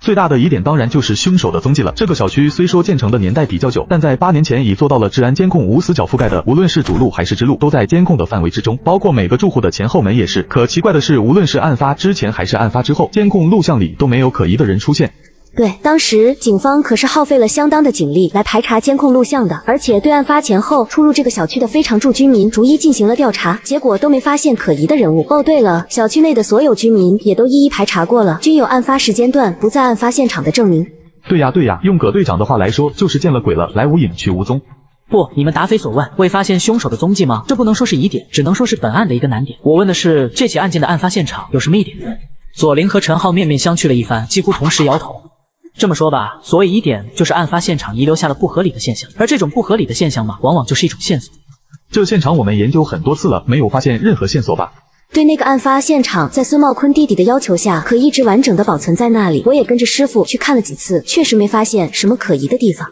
最大的疑点当然就是凶手的踪迹了。这个小区虽说建成的年代比较久，但在8年前已做到了治安监控无死角覆盖的，无论是主路还是支路都在监控的范围之中，包括每个住户的前后门也是。可奇怪的是，无论是案发之前还是案发之后，监控录像里都没有可疑的人出现。对，当时警方可是耗费了相当的警力来排查监控录像的，而且对案发前后出入这个小区的非常住居民逐一进行了调查，结果都没发现可疑的人物。哦，对了，小区内的所有居民也都一一排查过了，均有案发时间段不在案发现场的证明。对呀对呀，用葛队长的话来说，就是见了鬼了，来无影去无踪。不，你们答非所问，未发现凶手的踪迹吗？这不能说是疑点，只能说是本案的一个难点。我问的是这起案件的案发现场有什么疑点？左琳和陈浩面面相觑了一番，几乎同时摇头。这么说吧，所谓疑点就是案发现场遗留下了不合理的现象，而这种不合理的现象嘛，往往就是一种线索。这现场我们研究很多次了，没有发现任何线索吧？对，那个案发现场在孙茂坤弟弟的要求下，可一直完整的保存在那里。我也跟着师傅去看了几次，确实没发现什么可疑的地方。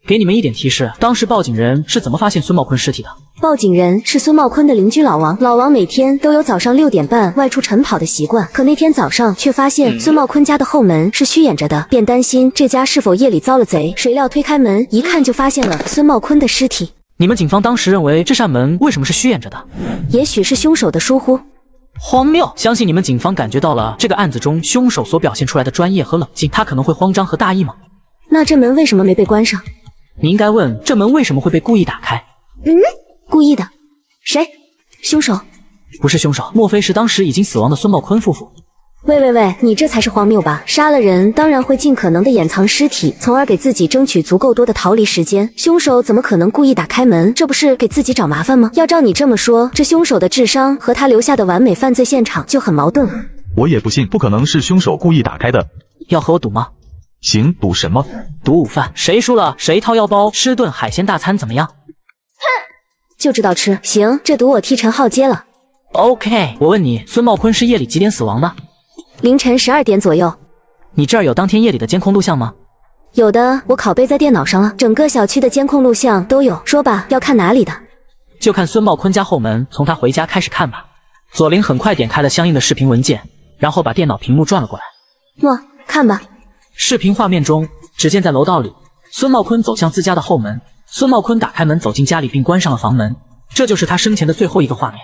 给你们一点提示，当时报警人是怎么发现孙茂坤尸体的？报警人是孙茂坤的邻居老王，老王每天都有早上6点半外出晨跑的习惯，可那天早上却发现孙茂坤家的后门是虚掩着的，便担心这家是否夜里遭了贼，谁料推开门一看就发现了孙茂坤的尸体。你们警方当时认为这扇门为什么是虚掩着的？也许是凶手的疏忽。荒谬！相信你们警方感觉到了这个案子中凶手所表现出来的专业和冷静，他可能会慌张和大意吗？那这门为什么没被关上？你应该问这门为什么会被故意打开。故意的。谁？凶手？不是凶手，莫非是当时已经死亡的孙茂坤夫妇？喂，你这才是荒谬吧！杀了人当然会尽可能的掩藏尸体，从而给自己争取足够多的逃离时间。凶手怎么可能故意打开门？这不是给自己找麻烦吗？要照你这么说，这凶手的智商和他留下的完美犯罪现场就很矛盾了。我也不信，不可能是凶手故意打开的。要和我赌吗？行，赌什么？赌午饭，谁输了谁掏腰包吃顿海鲜大餐，怎么样？就知道吃。行，这赌我替陈浩接了。OK， 我问你，孙茂坤是夜里几点死亡的？凌晨12点左右。你这儿有当天夜里的监控录像吗？有的，我拷贝在电脑上了，整个小区的监控录像都有。说吧，要看哪里的？就看孙茂坤家后门，从他回家开始看吧。左琳很快点开了相应的视频文件，然后把电脑屏幕转了过来。看吧。视频画面中，只见在楼道里，孙茂坤走向自家的后门，孙茂坤打开门走进家里并关上了房门，这就是他生前的最后一个画面。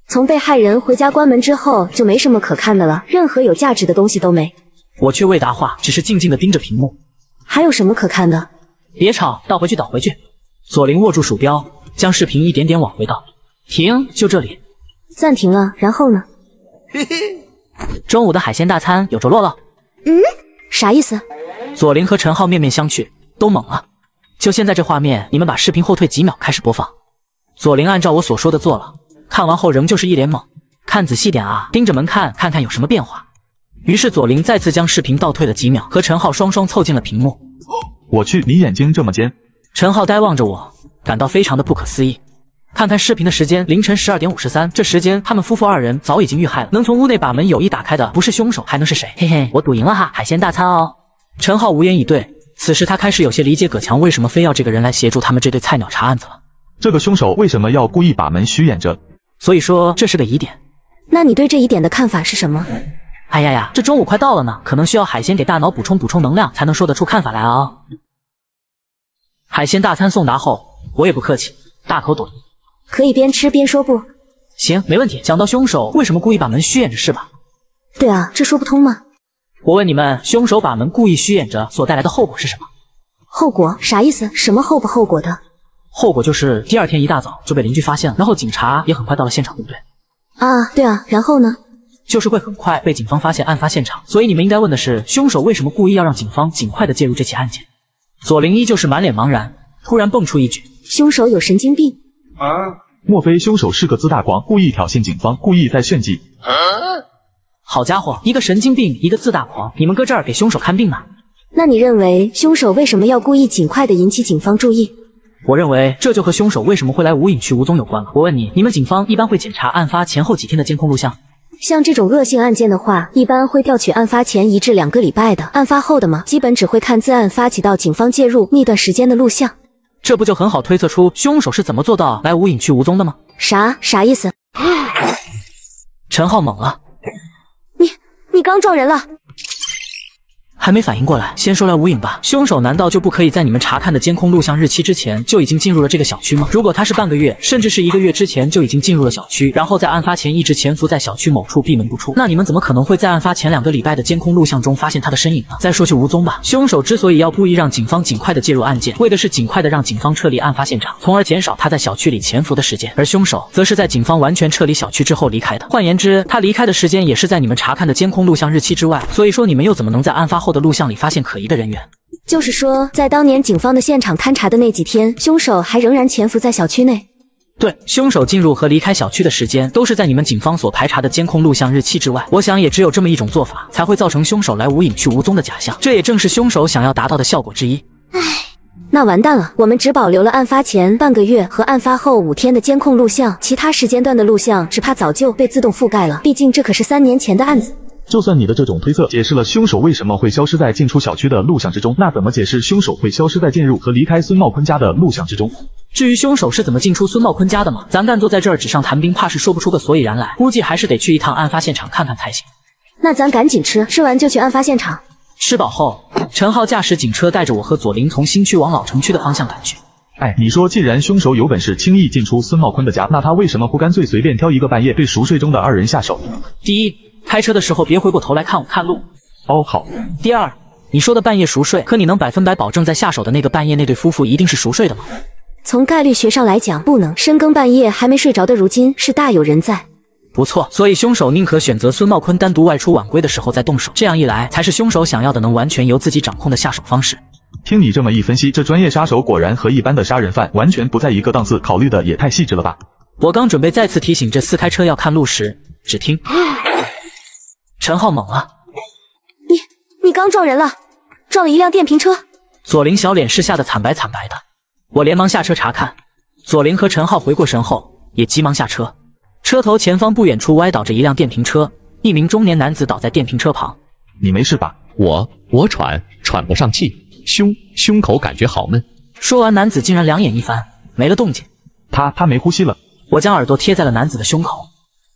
从被害人回家关门之后，就没什么可看的了，任何有价值的东西都没。我却未答话，只是静静地盯着屏幕。还有什么可看的？别吵，倒回去。左琳握住鼠标，将视频一点点往回倒。停，就这里。暂停了，然后呢？中午的海鲜大餐有着落了。啥意思？左琳和陈浩面面相觑，都懵了。就现在这画面，你们把视频后退几秒，开始播放。左琳按照我所说的做了，看完后仍旧是一脸懵。看仔细点啊，盯着门看，看看有什么变化。于是左琳再次将视频倒退了几秒，和陈浩双双凑近了屏幕。我去，你眼睛这么尖！陈浩呆望着我，感到非常的不可思议。看看视频的时间，凌晨12点53，这时间他们夫妇二人早已经遇害了。能从屋内把门有意打开的不是凶手，还能是谁？嘿嘿，我赌赢了哈，海鲜大餐哦。陈浩无言以对。此时他开始有些理解葛强为什么非要这个人来协助他们这对菜鸟查案子了。这个凶手为什么要故意把门虚掩着？所以说这是个疑点。那你对这疑点的看法是什么？哎呀，这中午快到了呢，可能需要海鲜给大脑补充能量，才能说得出看法来啊。海鲜大餐送达后，我也不客气，大口朵颐。可以边吃边说不？行，没问题。讲到凶手为什么故意把门虚掩着是吧？对啊，这说不通吗？我问你们，凶手把门故意虚掩着所带来的后果是什么？后果？啥意思？什么后不后果的？后果就是第二天一大早就被邻居发现了，然后警察也很快到了现场，对不对？对啊，然后呢？就是会很快被警方发现案发现场。所以你们应该问的是，凶手为什么故意要让警方尽快的介入这起案件？左琳依旧是满脸茫然，突然蹦出一句：凶手有神经病莫非凶手是个自大狂，故意挑衅警方，故意在炫技？好家伙，一个神经病，一个自大狂，你们搁这儿给凶手看病呢？那你认为凶手为什么要故意尽快的引起警方注意？我认为这就和凶手为什么会来无影去无踪有关了。我问你，你们警方一般会检查案发前后几天的监控录像？像这种恶性案件的话，一般会调取案发前1至2个礼拜的，案发后的嘛，基本只会看自案发起到警方介入那段时间的录像。这不就很好推测出凶手是怎么做到来无影去无踪的吗？啥意思？陈浩懵了，你刚撞人了？还没反应过来，先说来无影吧。凶手难道就不可以在你们查看的监控录像日期之前就已经进入了这个小区吗？如果他是半个月，甚至是1个月之前就已经进入了小区，然后在案发前一直潜伏在小区某处闭门不出，那你们怎么可能会在案发前2个礼拜的监控录像中发现他的身影呢？再说去无踪吧。凶手之所以要故意让警方尽快的介入案件，为的是尽快的让警方撤离案发现场，从而减少他在小区里潜伏的时间。而凶手则是在警方完全撤离小区之后离开的。换言之，他离开的时间也是在你们查看的监控录像日期之外。所以说，你们又怎么能在案发后的录像里发现可疑的人员？就是说，在当年警方的现场勘查的那几天，凶手还仍然潜伏在小区内。对，凶手进入和离开小区的时间都是在你们警方所排查的监控录像日期之外。我想也只有这么一种做法，才会造成凶手来无影去无踪的假象。这也正是凶手想要达到的效果之一。那完蛋了，我们只保留了案发前半个月和案发后5天的监控录像，其他时间段的录像只怕早就被自动覆盖了。毕竟这可是3年前的案子。就算你的这种推测解释了凶手为什么会消失在进出小区的录像之中，那怎么解释凶手会消失在进入和离开孙茂坤家的录像之中？至于凶手是怎么进出孙茂坤家的嘛，咱干坐在这儿纸上谈兵，怕是说不出个所以然来，估计还是得去一趟案发现场看看才行。那咱赶紧吃，吃完就去案发现场。吃饱后，陈浩驾驶警车带着我和左琳从新区往老城区的方向赶去。哎，你说既然凶手有本事轻易进出孙茂坤的家，那他为什么不干脆随便挑一个半夜对熟睡中的2人下手？第一，开车的时候别回过头来看我看路。哦，好。第二，你说的半夜熟睡，可你能100%保证在下手的那个半夜那对夫妇一定是熟睡的吗？从概率学上来讲，不能。深更半夜还没睡着的如今是大有人在。不错，所以凶手宁可选择孙茂坤单独外出晚归的时候再动手，这样一来才是凶手想要的能完全由自己掌控的下手方式。听你这么一分析，这专业杀手果然和一般的杀人犯完全不在一个档次，考虑的也太细致了吧。我刚准备再次提醒这4开车要看路时，只听陈浩猛了，你刚撞人了，撞了一辆电瓶车。左琳小脸是吓得惨白惨白的，我连忙下车查看。左琳和陈浩回过神后，也急忙下车。车头前方不远处歪倒着一辆电瓶车，一名中年男子倒在电瓶车旁。你没事吧？我喘不上气，胸口感觉好闷。说完，男子竟然两眼一翻，没了动静。他没呼吸了。我将耳朵贴在了男子的胸口，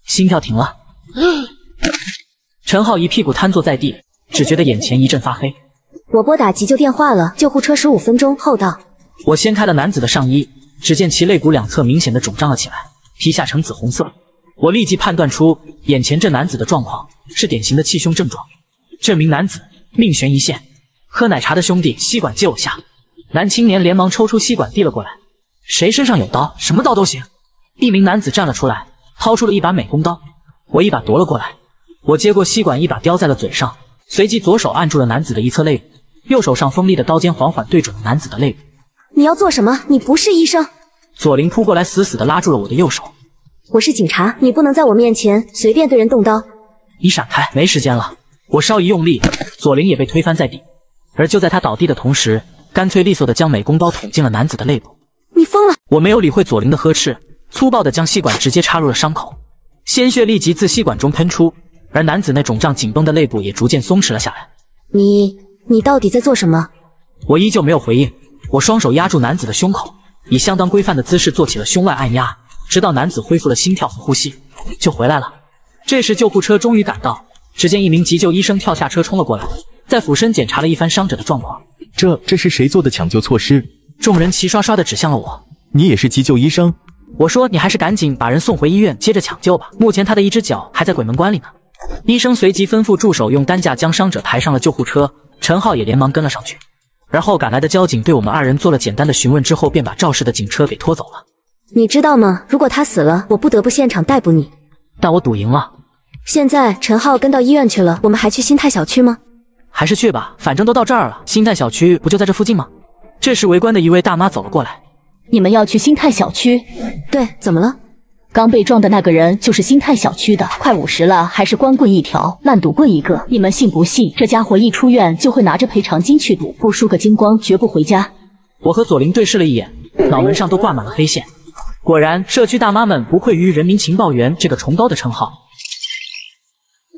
心跳停了。陈浩一屁股瘫坐在地，只觉得眼前一阵发黑。我拨打急救电话了，救护车15分钟后到。我掀开了男子的上衣，只见其肋骨两侧明显的肿胀了起来，皮下呈紫红色。我立即判断出眼前这男子的状况是典型的气胸症状。这名男子命悬一线，喝奶茶的兄弟，吸管借我下。男青年连忙抽出吸管递了过来。谁身上有刀，什么刀都行。一名男子站了出来，掏出了一把美工刀，我一把夺了过来。我接过吸管，一把叼在了嘴上，随即左手按住了男子的一侧肋骨，右手上锋利的刀尖缓缓对准了男子的肋骨。你要做什么？你不是医生。左琳扑过来，死死地拉住了我的右手。我是警察，你不能在我面前随便对人动刀。你闪开，没时间了。我稍一用力，左琳也被推翻在地。而就在他倒地的同时，干脆利索地将美工刀捅进了男子的肋部。你疯了！我没有理会左琳的呵斥，粗暴地将吸管直接插入了伤口，鲜血立即自吸管中喷出，而男子那肿胀紧绷的肋部也逐渐松弛了下来。你到底在做什么？我依旧没有回应，我双手压住男子的胸口，以相当规范的姿势做起了胸外按压，直到男子恢复了心跳和呼吸，就回来了。这时救护车终于赶到，只见一名急救医生跳下车冲了过来，在俯身检查了一番伤者的状况。这是谁做的抢救措施？众人齐刷刷地指向了我。你也是急救医生？我说你还是赶紧把人送回医院，接着抢救吧。目前他的一只脚还在鬼门关里呢。医生随即吩咐助手用担架将伤者抬上了救护车，陈浩也连忙跟了上去。而后赶来的交警对我们2人做了简单的询问之后，便把肇事的警车给拖走了。你知道吗？如果他死了，我不得不现场逮捕你。但我赌赢了。现在陈浩跟到医院去了，我们还去新泰小区吗？还是去吧，反正都到这儿了，新泰小区不就在这附近吗？这时围观的一位大妈走了过来。你们要去新泰小区？对，怎么了？刚被撞的那个人就是新泰小区的，快50了，还是光棍一条，烂赌棍一个。你们信不信？这家伙一出院就会拿着赔偿金去赌，不输个精光绝不回家。我和左琳对视了一眼，脑门上都挂满了黑线。果然，社区大妈们不愧于人民情报员这个崇高的称号。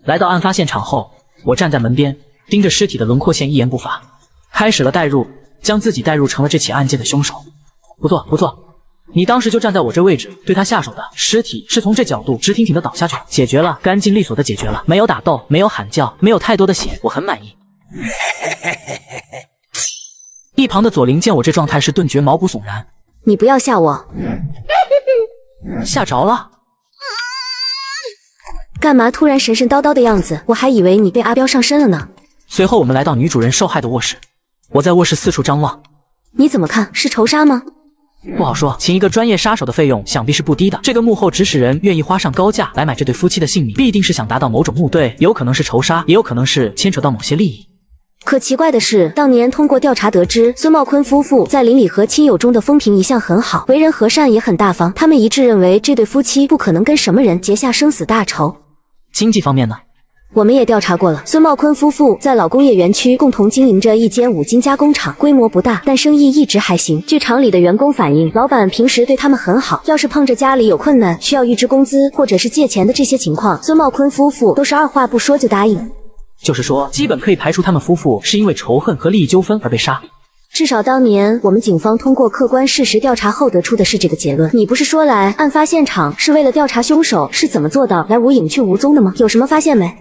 来到案发现场后，我站在门边，盯着尸体的轮廓线，一言不发，开始了代入，将自己代入成了这起案件的凶手。不错不错，你当时就站在我这位置对他下手的，尸体是从这角度直挺挺的倒下去，解决了，干净利索的解决了，没有打斗，没有喊叫，没有太多的血，我很满意。一旁的左琳见我这状态是顿觉毛骨悚然。你不要吓我。吓着了？干嘛突然神神叨叨的样子？我还以为你被阿彪上身了呢。随后我们来到女主人受害的卧室，我在卧室四处张望。你怎么看？是仇杀吗？不好说，请一个专业杀手的费用想必是不低的。这个幕后指使人愿意花上高价来买这对夫妻的性命，必定是想达到某种目的，有可能是仇杀，也有可能是牵扯到某些利益。可奇怪的是，当年通过调查得知，孙茂坤夫妇在邻里和亲友中的风评一向很好，为人和善也很大方。他们一致认为这对夫妻不可能跟什么人结下生死大仇。经济方面呢？我们也调查过了，孙茂坤夫妇在老工业园区共同经营着一间5金加工厂，规模不大，但生意一直还行。据厂里的员工反映，老板平时对他们很好，要是碰着家里有困难需要预支工资或者是借钱的这些情况，孙茂坤夫妇都是二话不说就答应。就是说，基本可以排除他们夫妇是因为仇恨和利益纠纷而被杀。至少当年我们警方通过客观事实调查后得出的是这个结论。你不是说来案发现场是为了调查凶手是怎么做到来无影去无踪的吗？有什么发现没？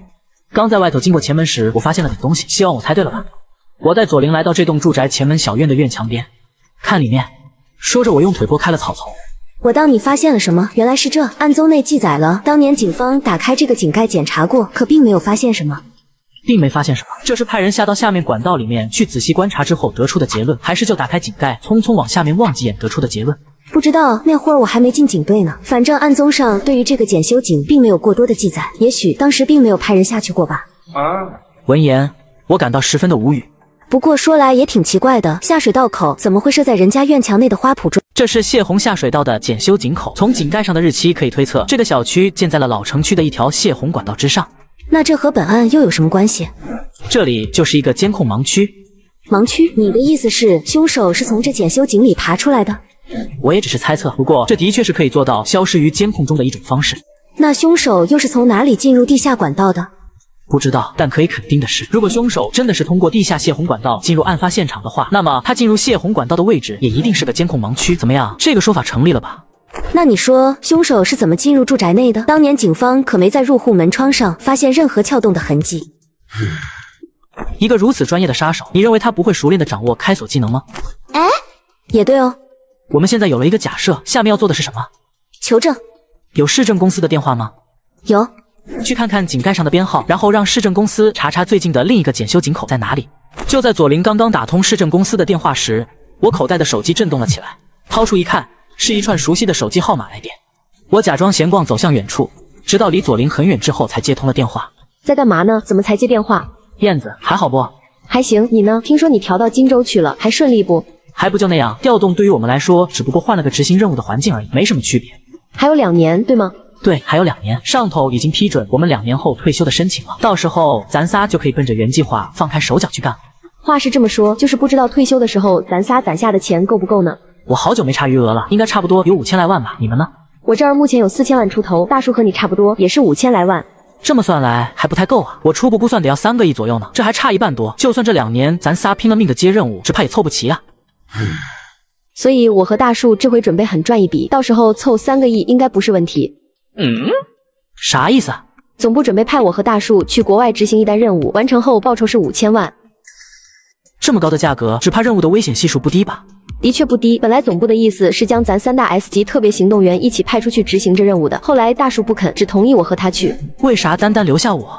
刚在外头经过前门时，我发现了点东西，希望我猜对了吧？我带左琳来到这栋住宅前门小院的院墙边，看里面。说着，我用腿拨开了草丛。我当你发现了什么？原来是这。案宗内记载了，当年警方打开这个井盖检查过，可并没有发现什么。并没发现什么，这是派人下到下面管道里面去仔细观察之后得出的结论，还是就打开井盖匆匆往下面望几眼得出的结论？不知道，那会儿我还没进警队呢。反正案宗上对于这个检修井并没有过多的记载，也许当时并没有派人下去过吧。闻言，我感到十分的无语。不过说来也挺奇怪的，下水道口怎么会设在人家院墙内的花圃中？这是泄洪下水道的检修井口，从井盖上的日期可以推测，这个小区建在了老城区的一条泄洪管道之上。那这和本案又有什么关系？这里就是一个监控盲区。盲区？你的意思是凶手是从这检修井里爬出来的？我也只是猜测，不过这的确是可以做到消失于监控中的一种方式。那凶手又是从哪里进入地下管道的？不知道，但可以肯定的是，如果凶手真的是通过地下泄洪管道进入案发现场的话，那么他进入泄洪管道的位置也一定是个监控盲区。怎么样，这个说法成立了吧？那你说凶手是怎么进入住宅内的？当年警方可没在入户门窗上发现任何撬动的痕迹。一个如此专业的杀手，你认为他不会熟练地掌握开锁技能吗？哎，也对哦。我们现在有了一个假设，下面要做的是什么？求证。有市政公司的电话吗？有。去看看井盖上的编号，然后让市政公司查查最近的另一个检修井口在哪里。就在左琳刚刚打通市政公司的电话时，我口袋的手机震动了起来，掏出一看，是一串熟悉的手机号码来电。我假装闲逛走向远处，直到离左琳很远之后才接通了电话。在干嘛呢？怎么才接电话？燕子，还好不？还行，你呢？听说你调到荆州去了，还顺利不？还不就那样，调动对于我们来说只不过换了个执行任务的环境而已，没什么区别。还有2年，对吗？对，还有2年，上头已经批准我们2年后退休的申请了，到时候咱仨就可以奔着原计划放开手脚去干了。话是这么说，就是不知道退休的时候咱仨攒下的钱够不够呢？我好久没查余额了，应该差不多有5000来万吧？你们呢？我这儿目前有4000万出头，大叔和你差不多，也是5000来万。这么算来还不太够啊，我初步估算得要3个亿左右呢，这还差1半多。就算这2年咱仨拼了命的接任务，只怕也凑不齐啊。所以我和大树这回准备狠赚一笔，到时候凑3个亿应该不是问题。啥意思啊？总部准备派我和大树去国外执行一单任务，完成后报酬是5000万。这么高的价格，只怕任务的危险系数不低吧？的确不低，本来总部的意思是将咱3大 S 级特别行动员一起派出去执行这任务的，后来大树不肯，只同意我和他去。为啥单单留下我？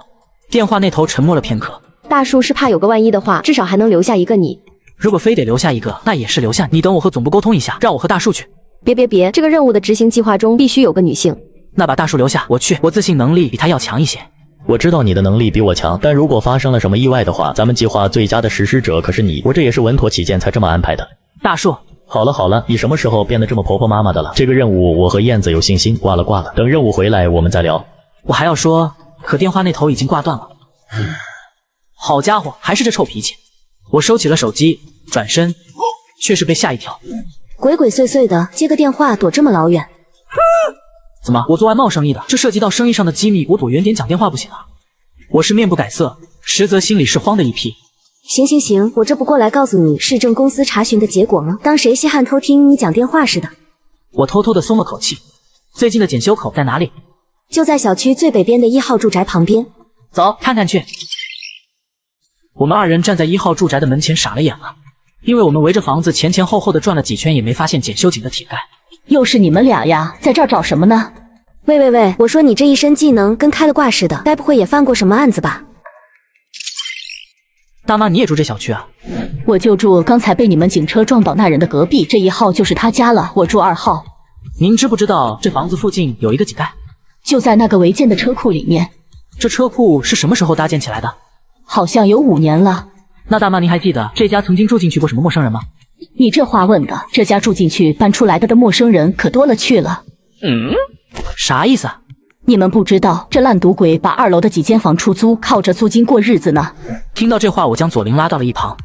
电话那头沉默了片刻。大树是怕有个万一的话，至少还能留下一个你。如果非得留下一个，那也是留下你。等我和总部沟通一下，让我和大树去。别，这个任务的执行计划中必须有个女性。那把大树留下，我去，我自信能力比他要强一些。我知道你的能力比我强，但如果发生了什么意外的话，咱们计划最佳的实施者可是你，我这也是稳妥起见才这么安排的。大树，好了，你什么时候变得这么婆婆妈妈的了？这个任务我和燕子有信心，挂了，等任务回来我们再聊。我还要说，可电话那头已经挂断了。好家伙，还是这臭脾气。我收起了手机，转身，却是被吓一跳。鬼鬼祟祟的接个电话躲这么老远。怎么，我做外贸生意的，这涉及到生意上的机密，我躲远点讲电话不行啊？我是面不改色，实则心里是慌的一批。行，我这不过来告诉你市政公司查询的结果吗？当谁稀罕偷听你讲电话似的。我偷偷的松了口气。最近的检修口在哪里？就在小区最北边的1号住宅旁边。走，看看去。我们2人站在1号住宅的门前傻了眼了，因为我们围着房子前后的转了几圈，也没发现检修井的铁盖。又是你们俩呀，在这儿找什么呢？喂，我说你这一身技能跟开了挂似的，该不会也犯过什么案子吧？大妈，你也住这小区啊？我就住刚才被你们警车撞倒那人的隔壁，这1号就是他家了，我住2号。您知不知道这房子附近有一个井盖？就在那个违建的车库里面。这车库是什么时候搭建起来的？好像有5年了。那大妈，您还记得这家曾经住进去过什么陌生人吗？你这话问的，这家住进去搬出来的陌生人可多了去了。啥意思啊？你们不知道，这烂赌鬼把2楼的几间房出租，靠着租金过日子呢。听到这话，我将左灵拉到了一旁。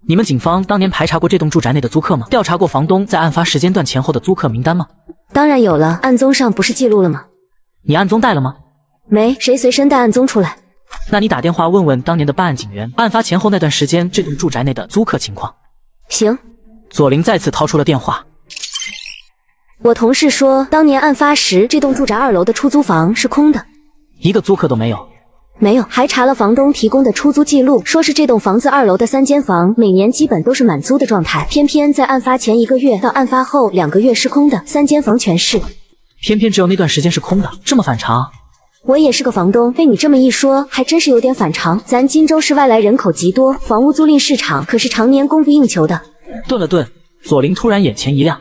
你们警方当年排查过这栋住宅内的租客吗？调查过房东在案发时间段前后的租客名单吗？当然有了，案宗上不是记录了吗？你案宗带了吗？没，谁随身带案宗出来？那你打电话问问当年的办案警员，案发前后那段时间这栋住宅内的租客情况。行。左灵再次掏出了电话。我同事说，当年案发时这栋住宅2楼的出租房是空的，一个租客都没有。没有，还查了房东提供的出租记录，说是这栋房子2楼的3间房每年基本都是满租的状态，偏偏在案发前1个月到案发后2个月是空的，3间房全是。偏偏只有那段时间是空的，这么反常。我也是个房东，被你这么一说，还真是有点反常。咱荆州市外来人口极多，房屋租赁市场可是常年供不应求的。顿了顿，左灵突然眼前一亮。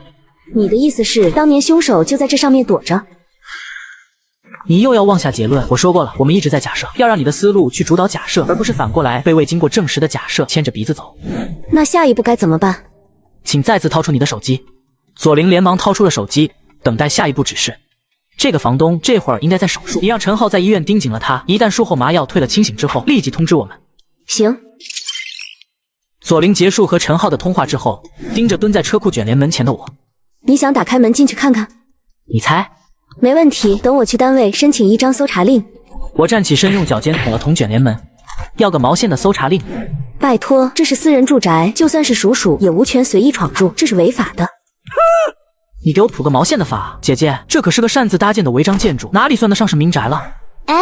你的意思是，当年凶手就在这上面躲着？你又要妄下结论。我说过了，我们一直在假设，要让你的思路去主导假设，而不是反过来被未经过证实的假设牵着鼻子走。那下一步该怎么办？请再次掏出你的手机。左灵连忙掏出了手机，等待下一步指示。这个房东这会儿应该在手术，你让陈浩在医院盯紧了他，一旦术后麻药退了清醒之后，立即通知我们。行。左灵结束和陈浩的通话之后，盯着蹲在车库卷帘门前的我。你想打开门进去看看？你猜？没问题，等我去单位申请一张搜查令。我站起身，用脚尖捅了捅卷帘门，要个毛线的搜查令？拜托，这是私人住宅，就算是属也无权随意闯入，这是违法的。你给我普个毛线的法！姐姐，这可是个擅自搭建的违章建筑，哪里算得上是民宅了？哎，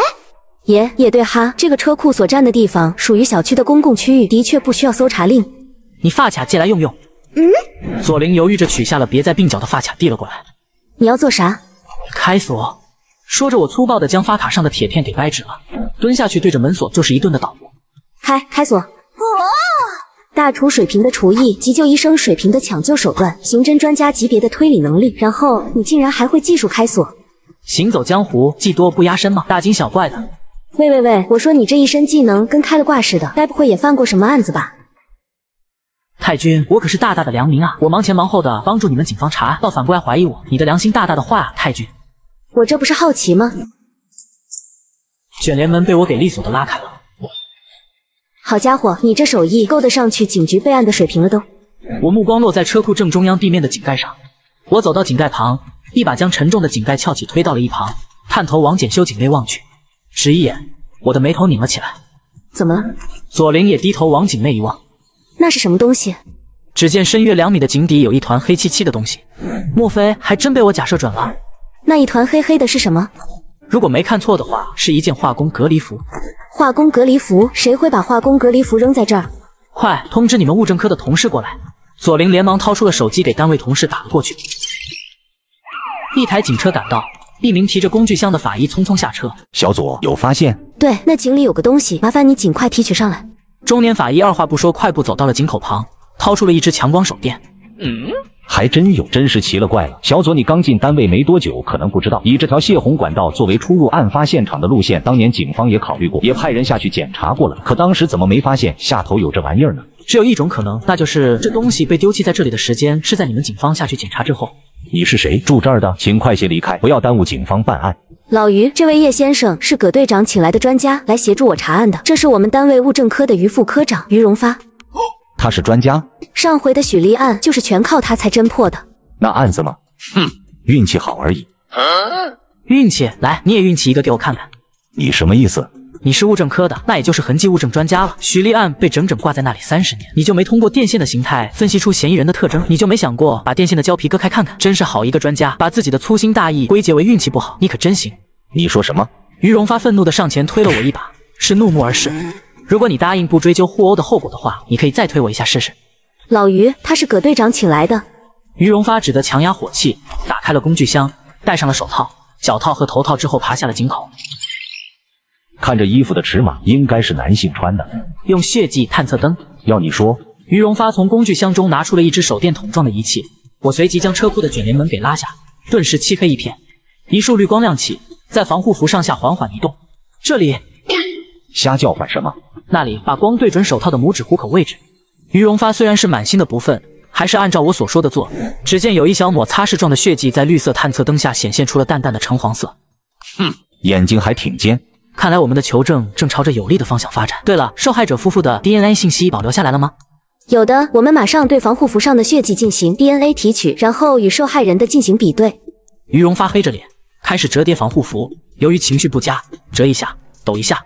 也对哈，这个车库所占的地方属于小区的公共区域，的确不需要搜查令。你发卡借来用用。左灵犹豫着取下了别在鬓角的发卡递了过来。你要做啥？开锁。说着，我粗暴地将发卡上的铁片给掰直了，蹲下去对着门锁就是一顿的捣鼓。开锁。大厨水平的厨艺，急救医生水平的抢救手段，刑侦专家级别的推理能力，然后你竟然还会技术开锁。行走江湖，技多不压身吗？大惊小怪的。喂，我说你这一身技能跟开了挂似的，该不会也犯过什么案子吧？太君，我可是大大的良民啊！我忙前忙后的帮助你们警方查案，倒反过来怀疑我，你的良心大大的坏啊！太君，我这不是好奇吗？卷帘门被我给利索的拉开了。好家伙，你这手艺够得上去警局备案的水平了都。我目光落在车库正中央地面的井盖上，我走到井盖旁，一把将沉重的井盖翘起推到了一旁，探头往检修井内望去，只一眼，我的眉头拧了起来。怎么了？左灵也低头往井内一望。那是什么东西？只见深约2米的井底有一团黑漆漆的东西，莫非还真被我假设准了？那一团黑黑的是什么？如果没看错的话，是一件化工隔离服。化工隔离服？谁会把化工隔离服扔在这儿？快通知你们物证科的同事过来！左灵连忙掏出了手机给单位同事打了过去。一台警车赶到，一名提着工具箱的法医匆匆下车。小左，有发现？对，那井里有个东西，麻烦你尽快提取上来。中年法医二话不说，快步走到了井口旁，掏出了一支强光手电。还真有，真是奇了怪了。小左，你刚进单位没多久，可能不知道，以这条泄洪管道作为出入案发现场的路线，当年警方也考虑过，也派人下去检查过了，可当时怎么没发现下头有这玩意儿呢？只有一种可能，那就是这东西被丢弃在这里的时间是在你们警方下去检查之后。你是谁？住这儿的？请快些离开，不要耽误警方办案。老于，这位叶先生是葛队长请来的专家，来协助我查案的。这是我们单位物证科的于副科长于荣发。他是专家？上回的许丽案就是全靠他才侦破的。那案子嘛，运气好而已。运气？来，你也运气一个给我看看。你什么意思？你是物证科的，那也就是痕迹物证专家了。许丽案被整整挂在那里30年，你就没通过电线的形态分析出嫌疑人的特征？你就没想过把电线的胶皮割开看看？真是好一个专家，把自己的粗心大意归结为运气不好，你可真行。你说什么？于荣发愤怒地上前推了我一把，是怒目而视。如果你答应不追究互殴的后果的话，你可以再推我一下试试。老于，他是葛队长请来的。于荣发只得强压火气，打开了工具箱，戴上了手套、脚套和头套之后爬下了井口。看这衣服的尺码，应该是男性穿的。用血迹探测灯。要你说，于荣发从工具箱中拿出了一只手电筒状的仪器，我随即将车库的卷帘门给拉下，顿时漆黑一片，一束绿光亮起，在防护服上下缓缓移动。这里，瞎叫唤什么？那里把光对准手套的拇指虎口位置。于荣发虽然是满心的不忿，还是按照我所说的做。只见有一小抹擦拭状的血迹在绿色探测灯下显现出了淡淡的橙黄色。眼睛还挺尖。看来我们的求证正朝着有利的方向发展。对了，受害者夫妇的 DNA 信息保留下来了吗？有的，我们马上对防护服上的血迹进行 DNA 提取，然后与受害人的进行比对。于荣发黑着脸开始折叠防护服，由于情绪不佳，折一下抖一下。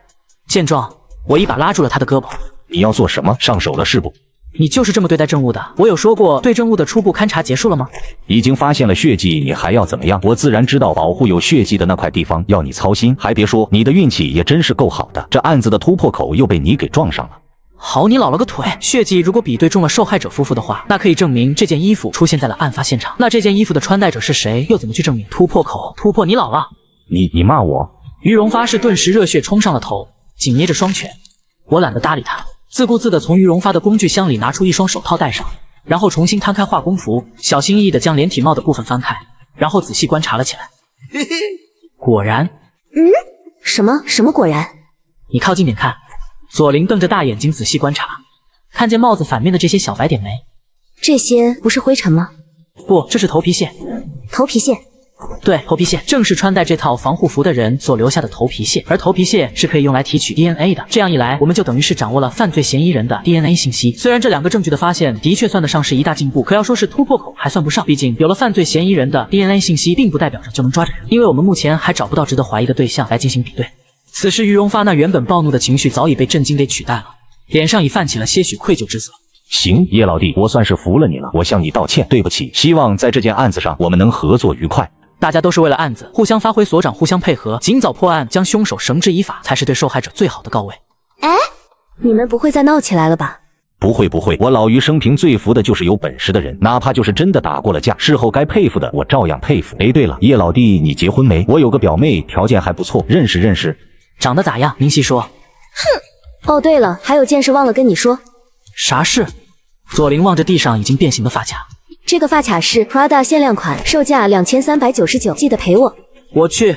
见状，我一把拉住了他的胳膊。你要做什么？上手了是不？你就是这么对待证物的？我有说过对证物的初步勘查结束了吗？已经发现了血迹，你还要怎么样？我自然知道保护有血迹的那块地方要你操心，还别说，你的运气也真是够好的，这案子的突破口又被你给撞上了。好你老了个腿！血迹如果比对中了受害者夫妇的话，那可以证明这件衣服出现在了案发现场。那这件衣服的穿戴者是谁？又怎么去证明？突破口，突破你老了！你骂我？于荣发是顿时热血冲上了头，紧捏着双拳。我懒得搭理他。自顾自地从于荣发的工具箱里拿出一双手套戴上，然后重新摊开化工服，小心翼翼地将连体帽的部分翻开，然后仔细观察了起来。果然，什么果然？你靠近点看。左琳瞪着大眼睛仔细观察，看见帽子反面的这些小白点没？这些不是灰尘吗？不，这是头皮屑。头皮屑？对，头皮屑正是穿戴这套防护服的人所留下的头皮屑，而头皮屑是可以用来提取 DNA 的。这样一来，我们就等于是掌握了犯罪嫌疑人的 DNA 信息。虽然这两个证据的发现的确算得上是一大进步，可要说是突破口还算不上。毕竟有了犯罪嫌疑人的 DNA 信息，并不代表着就能抓着人，因为我们目前还找不到值得怀疑的对象来进行比对。此时，于荣发那原本暴怒的情绪早已被震惊给取代了，脸上已泛起了些许愧疚之色。行，叶老弟，我算是服了你了，我向你道歉，对不起。希望在这件案子上我们能合作愉快。大家都是为了案子，互相发挥所长，互相配合，尽早破案，将凶手绳之以法，才是对受害者最好的告慰。你们不会再闹起来了吧？不会，我老于生平最服的就是有本事的人，哪怕就是真的打过了架，事后该佩服的我照样佩服。对了，叶老弟，你结婚没？我有个表妹，条件还不错，认识。长得咋样？您细说。哦，对了，还有件事忘了跟你说。啥事？左琳望着地上已经变形的发卡。这个发卡是 Prada 限量款，售价2399，记得赔我。我去。